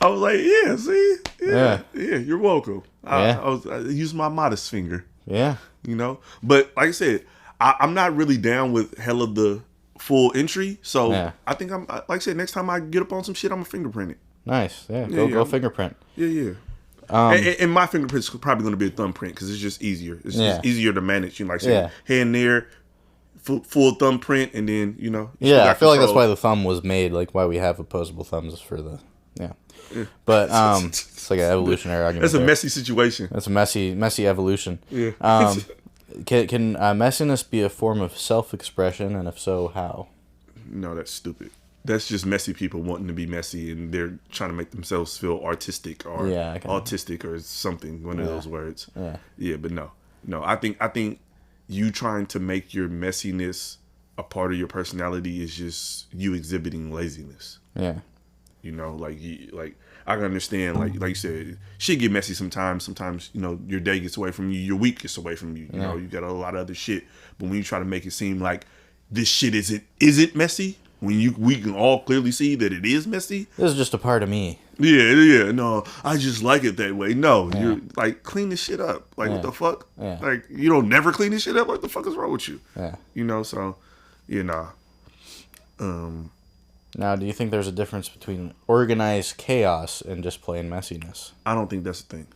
was like, yeah, see, yeah, you're welcome. I used my modest finger. Yeah, you know. But like I said, I'm not really down with hell of the full entry. So I think I'm like I said, next time I get up on some shit, I'm gonna fingerprint it. Nice, go fingerprint. Yeah. And my fingerprint's probably going to be a thumbprint because it's just easier. It's just easier to manage. You know, like say hand there, full thumbprint, and then you know. I feel like that's why the thumb was made. Like why we have opposable thumbs for the But it's like an evolutionary argument. That's a messy situation. That's a messy evolution. Yeah. Can messiness be a form of self-expression, and if so, how? No, that's stupid. That's just messy people wanting to be messy, and they're trying to make themselves feel artistic or autistic or something. One of those words. Yeah, but no. I think you trying to make your messiness a part of your personality is just you exhibiting laziness. Yeah. You know, like I can understand, like you said, shit get messy sometimes. Sometimes, you know, your day gets away from you, your week gets away from you. You know, you got a lot of other shit. But when you try to make it seem like this shit is it messy? When we can all clearly see that it is messy. This is just a part of me. Yeah. No, I just like it that way. No, you're like clean this shit up. Like what the fuck? Yeah. Like you don't never clean this shit up. What the fuck is wrong with you? Yeah. You know, so nah. Now, do you think there's a difference between organized chaos and just plain messiness? I don't think that's a thing.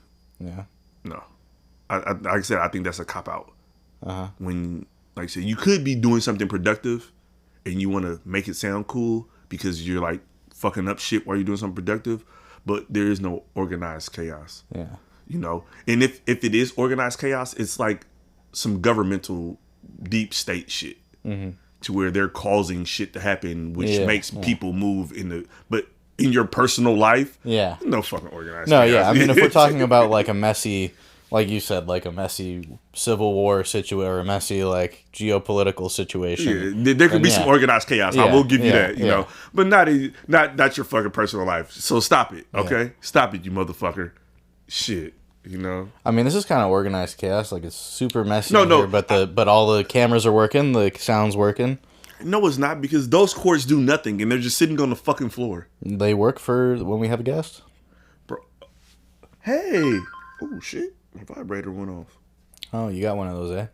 Yeah. No. Like I said, I think that's a cop out. When, like I said, you could be doing something productive and you want to make it sound cool because you're like fucking up shit while you're doing something productive, but there is no organized chaos. Yeah. You know, and if it is organized chaos, it's like some governmental deep state shit to where they're causing shit to happen, which makes people move but in your personal life, no fucking organized chaos. Yeah, I mean, if we're talking about like a messy, like you said, like a messy civil war situation or a messy like geopolitical situation, there could be some organized chaos. I will give you that, you know, but not your fucking personal life. So stop it, okay? Stop it, you motherfucker. Shit, you know. I mean, this is kind of organized chaos. Like it's super messy. Here, but all the cameras are working, the sound's working. No, it's not, because those cords do nothing, and they're just sitting on the fucking floor. They work for when we have a guest. Bro, hey, oh shit, my vibrator went off. Oh, you got one of those, eh?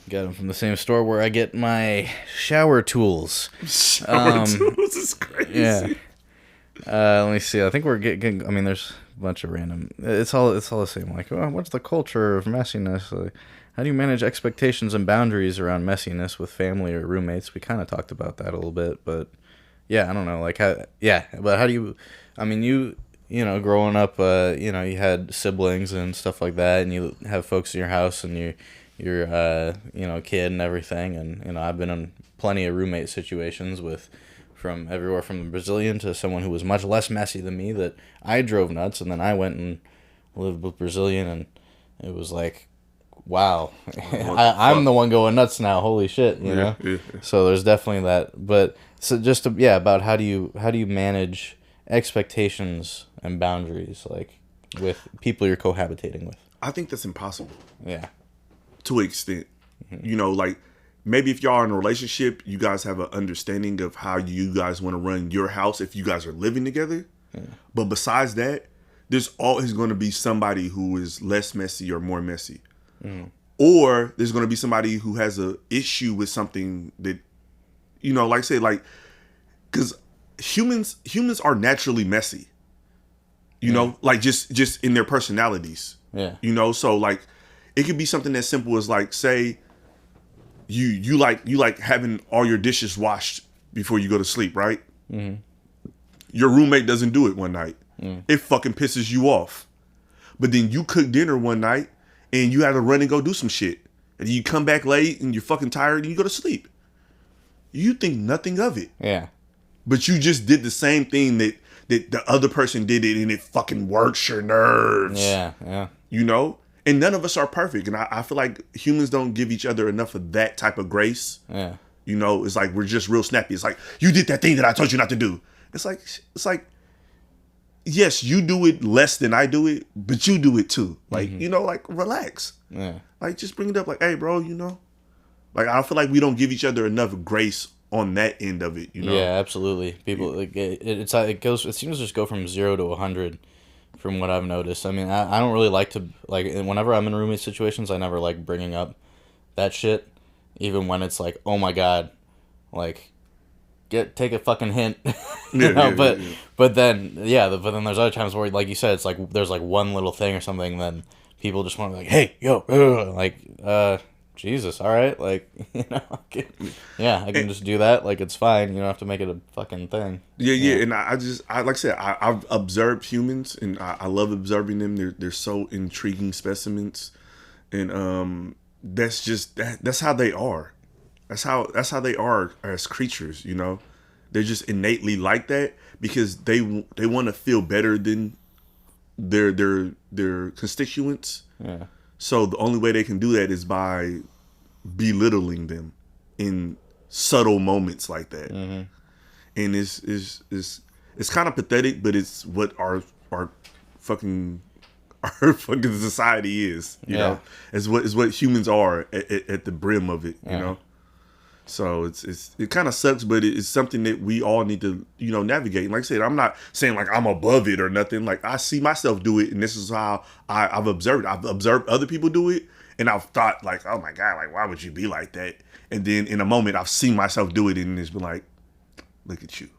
Got them from the same store where I get my shower tools. Shower tools is crazy. Yeah. Let me see. I think we're getting. I mean, there's a bunch of random. It's all the same. Like, oh, what's the culture of messiness? Like, how do you manage expectations and boundaries around messiness with family or roommates? We kind of talked about that a little bit, but yeah, I don't know. Like, but how do you? I mean, you know, growing up, you know, you had siblings and stuff like that, and you have folks in your house, and you're you know, a kid and everything, and you know, I've been in plenty of roommate situations with. From everywhere from the Brazilian to someone who was much less messy than me that I drove nuts, and then I went and lived with Brazilian, and it was like, wow, I'm the one going nuts now. Holy shit, you know. Yeah. So there's definitely that, but so just about how do you manage expectations and boundaries like with people you're cohabitating with? I think that's impossible. Yeah, to an extent, you know, like. Maybe if y'all are in a relationship, you guys have an understanding of how you guys want to run your house if you guys are living together. Yeah. But besides that, there's always going to be somebody who is less messy or more messy. Or there's going to be somebody who has a issue with something that, you know, like say, like, because humans are naturally messy. You know, like just in their personalities. Yeah. You know, so like it could be something as simple as like, say, you like having all your dishes washed before you go to sleep, right? Your roommate doesn't do it one night. It fucking pisses you off. But then you cook dinner one night and you have to run and go do some shit. And you come back late and you're fucking tired and you go to sleep. You think nothing of it. Yeah. But you just did the same thing that the other person did it, and it fucking works your nerves. Yeah. You know? And none of us are perfect. And I feel like humans don't give each other enough of that type of grace. Yeah. You know, it's like we're just real snappy. It's like, you did that thing that I told you not to do. It's like, yes, you do it less than I do it, but you do it too. Like, you know, like, relax. Yeah. Like, just bring it up like, hey, bro, you know. Like, I feel like we don't give each other enough grace on that end of it, you know? Yeah, absolutely. People, like, it seems to just go from 0 to 100. From what I've noticed. I mean, I don't really like to, like, whenever I'm in roommate situations, I never like bringing up that shit. Even when it's like, oh my God, like, take a fucking hint. But then there's other times where, like you said, it's like, there's like one little thing or something, then people just want to be like, hey, yo, like, Jesus, all right, like, you know, I can just do that, like, it's fine, you don't have to make it a fucking thing. Yeah, and I like I said, I've observed humans, and I love observing them. They're so intriguing specimens, and that's how they are. That's how they are as creatures, you know. They're just innately like that because they want to feel better than their constituents. Yeah. So the only way they can do that is by belittling them in subtle moments like that. And it's kind of pathetic, but it's what our fucking society is. You know, is what humans are at the brim of it. You know. So it kind of sucks, but it's something that we all need to, you know, navigate. And like I said, I'm not saying like I'm above it or nothing. Like I see myself do it, and this is how I've observed. I've observed other people do it, and I've thought like, oh my God, like why would you be like that? And then in a moment, I've seen myself do it, and it's been like, look at you.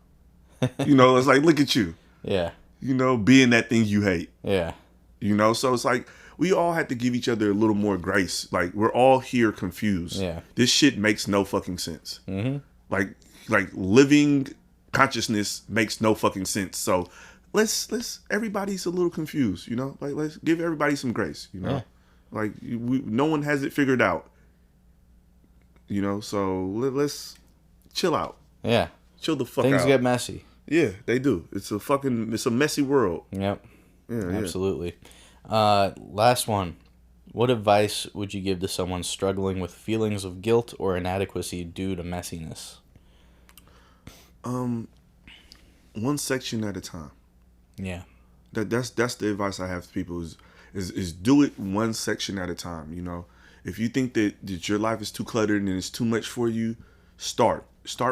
You know, it's like, look at you. Yeah. You know, being that thing you hate. Yeah. You know, so it's like we all have to give each other a little more grace. Like, we're all here confused. Yeah. This shit makes no fucking sense. Like living consciousness makes no fucking sense. So let's everybody's a little confused, you know? Like, let's give everybody some grace, you know? Yeah. Like, no one has it figured out, you know? So let's chill out. Yeah. Chill the fuck out. Things get messy. Yeah, they do. It's a messy world. Yep. Yeah, Absolutely. Last one. What advice would you give to someone struggling with feelings of guilt or inadequacy due to messiness? One section at a time. Yeah. That's the advice I have to people is do it one section at a time, you know. If you think that your life is too cluttered and it's too much for you, start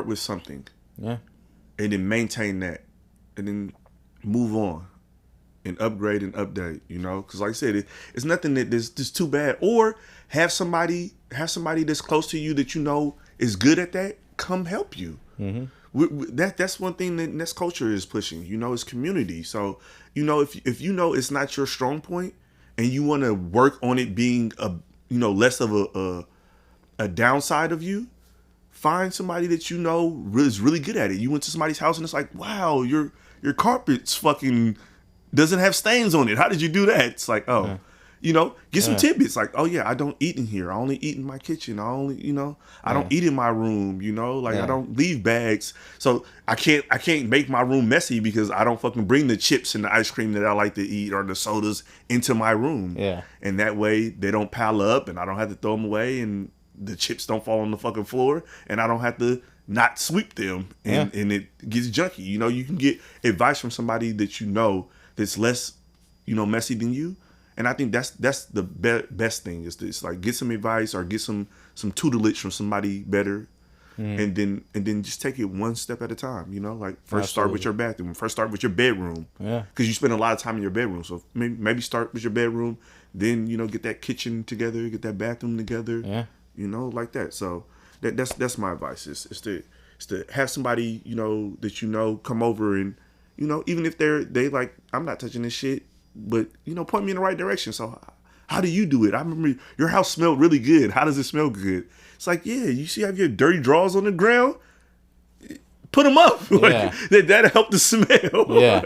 with something. Yeah. And then maintain that. And then move on. And upgrade and update, you know, because like I said, it's nothing that's too bad. Or have somebody that's close to you that you know is good at that come help you. That's one thing that Ness culture is pushing. You know, is community. So you know, if you know it's not your strong point and you want to work on it being less of a downside of you, find somebody that you know is really good at it. You went to somebody's house and it's like, wow, your carpet's fucking doesn't have stains on it. How did you do that? It's like, oh, get some tidbits. Like, oh yeah, I don't eat in here. I only eat in my kitchen. I don't eat in my room. I don't leave bags. So I can't make my room messy because I don't fucking bring the chips and the ice cream that I like to eat or the sodas into my room. Yeah. And that way they don't pile up and I don't have to throw them away and the chips don't fall on the fucking floor and I don't have to not sweep them and it gets junky. You can get advice from somebody that you know that's less, messy than you. And I think that's the best thing is this, like, get some advice or get some tutelage from somebody better. And then just take it one step at a time, like first start with your bathroom, first start with your bedroom. Yeah. Because you spend a lot of time in your bedroom. So maybe start with your bedroom, then, get that kitchen together, get that bathroom together. Yeah. Like that. So that's my advice is to have somebody, that come over and, even if they like, I'm not touching this shit, but, point me in the right direction. So how do you do it? I remember your house smelled really good. How does it smell good? It's like, yeah, you see, have your dirty drawers on the ground, put them up. That'll help the smell. Yeah.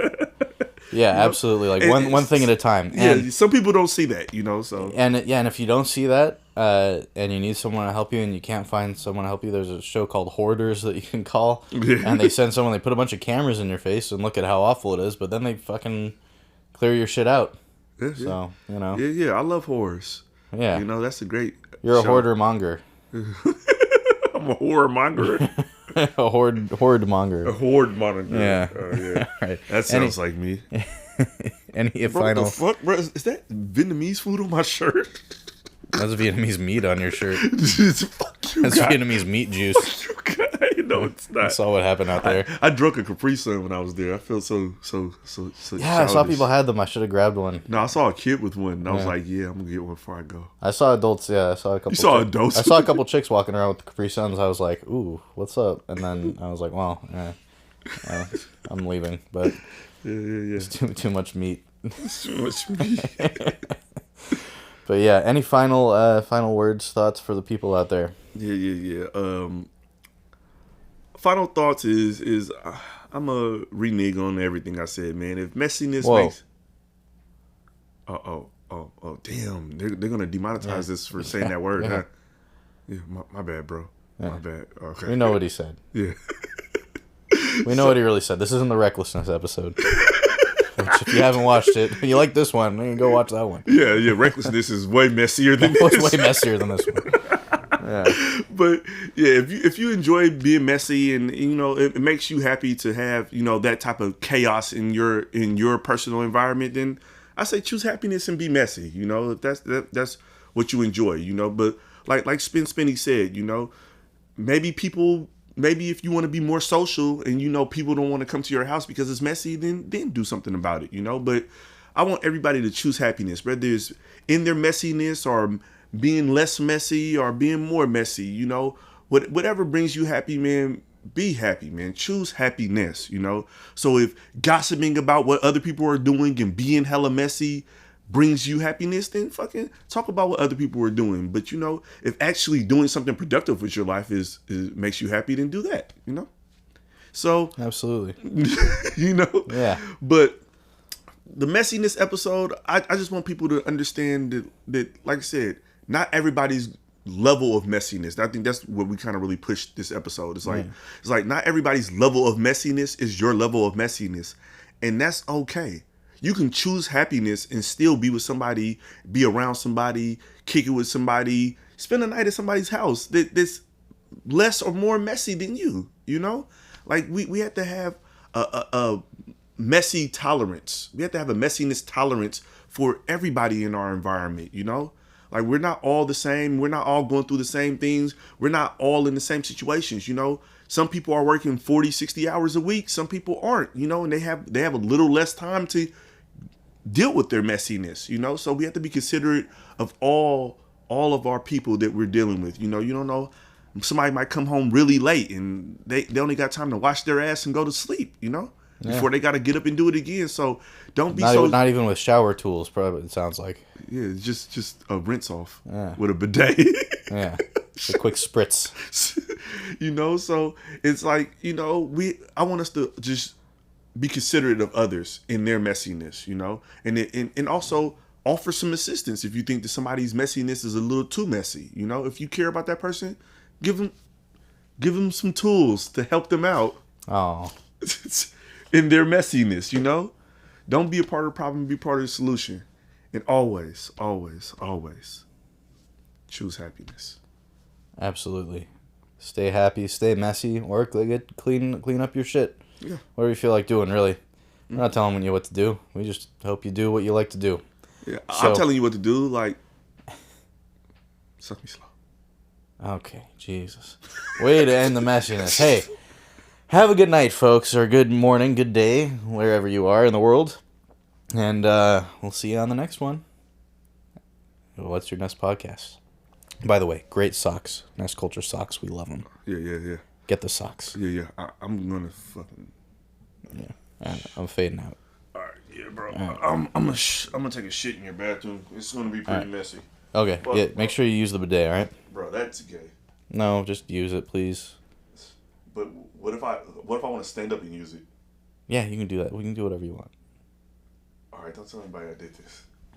Yeah, absolutely. Like one thing at a time. And some people don't see that, so. And if you don't see that, and you need someone to help you and you can't find someone to help you, there's a show called Hoarders that you can call. And they send someone, they put a bunch of cameras in your face and look at how awful it is, but then they fucking clear your shit out. Yeah, so, Yeah, I love horrors. Yeah. That's a great You're show. A hoarder monger. I'm a horror monger. A hoard monger. A hoard monger. Yeah. Yeah. Right. That sounds like me. Any bro, final... What the fuck, bro? Is that Vietnamese food on my shirt? That's Vietnamese meat on your shirt. Fuck you, That's guy. Vietnamese meat juice. Fuck you, guy. No, it's not. I saw what happened out there. I drunk a Capri Sun when I was there. I felt so yeah, I saw people had them. I should have grabbed one. No, I saw a kid with one, and I was like, yeah, I'm going to get one before I go. I saw adults, yeah. I saw a couple. You saw adults? I saw a couple chicks walking around with the Capri Suns. I was like, ooh, what's up? And then I was like, well, I'm leaving. But it's too much meat. Too much meat. But yeah, any final words, thoughts for the people out there? Yeah. Final thoughts is I'm a renege on everything I said, man. If messiness makes... Oh, damn. They're going to demonetize this for saying that word, huh? Yeah, my bad, bro. Yeah. My bad. Okay. We know what he said. Yeah. We know what he really said. This isn't the Recklessness episode. Which, if you haven't watched it, and you like this one, then you go watch that one. Yeah. Recklessness is way messier than this. It's way messier than this one. Yeah. But yeah, if you enjoy being messy and it makes you happy to have that type of chaos in your personal environment, then I say choose happiness and be messy. If that's what you enjoy. But like Spinny said, maybe if you want to be more social and people don't want to come to your house because it's messy, then do something about it. But I want everybody to choose happiness, whether it's in their messiness or being less messy or being more messy, whatever brings you happy, man, be happy, man. Choose happiness, So if gossiping about what other people are doing and being hella messy brings you happiness, then fucking talk about what other people are doing. But you know, if actually doing something productive with your life is makes you happy, then do that. You know. So Absolutely. you know. Yeah. But the messiness episode, I just want people to understand that, like I said, not everybody's level of messiness. I think that's what we kind of really pushed this episode. It's like not everybody's level of messiness is your level of messiness, and that's okay. You can choose happiness and still be with somebody, be around somebody, kick it with somebody, spend a night at somebody's house that's less or more messy than you. You know, like we have to have a messy tolerance. We have to have a messiness tolerance for everybody in our environment. You know, like we're not all the same. We're not all going through the same things. We're not all in the same situations. You know, some people are working 40, 60 hours a week. Some people aren't. You know, and they have a little less time to deal with their messiness, you know. So we have to be considerate of all of our people that we're dealing with. You know, you don't know, somebody might come home really late and they only got time to wash their ass and go to sleep, you know, before they got to get up and do it again. So don't be not even with shower tools, probably, it sounds like. Yeah, just a rinse off with a bidet. Yeah, a quick spritz. You know, so it's like, you know, I want us to just be considerate of others in their messiness, you know, and also offer some assistance if you think that somebody's messiness is a little too messy. You know, if you care about that person, give them some tools to help them out. Oh, in their messiness, you know. Don't be a part of the problem, be part of the solution, and always, always, always choose happiness. absolutely. Stay happy, stay messy, or clean up your shit. Yeah. Whatever you feel like doing, really. We're not telling you what to do. We just hope you do what you like to do. Yeah, So, I'm telling you what to do. Like, suck me slow. Okay, Jesus. Way to end the messiness. Hey, have a good night, folks, or good morning, good day, wherever you are in the world. And we'll see you on the next one. What's Your Ness podcast? By the way, great socks. Ness Culture socks. We love them. Yeah. Get the socks. Yeah. I'm gonna fucking. Yeah. I'm fading out. All right, yeah, bro. I'm gonna take a shit in your bathroom. It's gonna be pretty messy. Okay. Yeah. Make sure you use the bidet. All right. Bro, that's gay. No, just use it, please. But what if I want to stand up and use it? Yeah, you can do that. We can do whatever you want. All right, don't tell anybody I did this.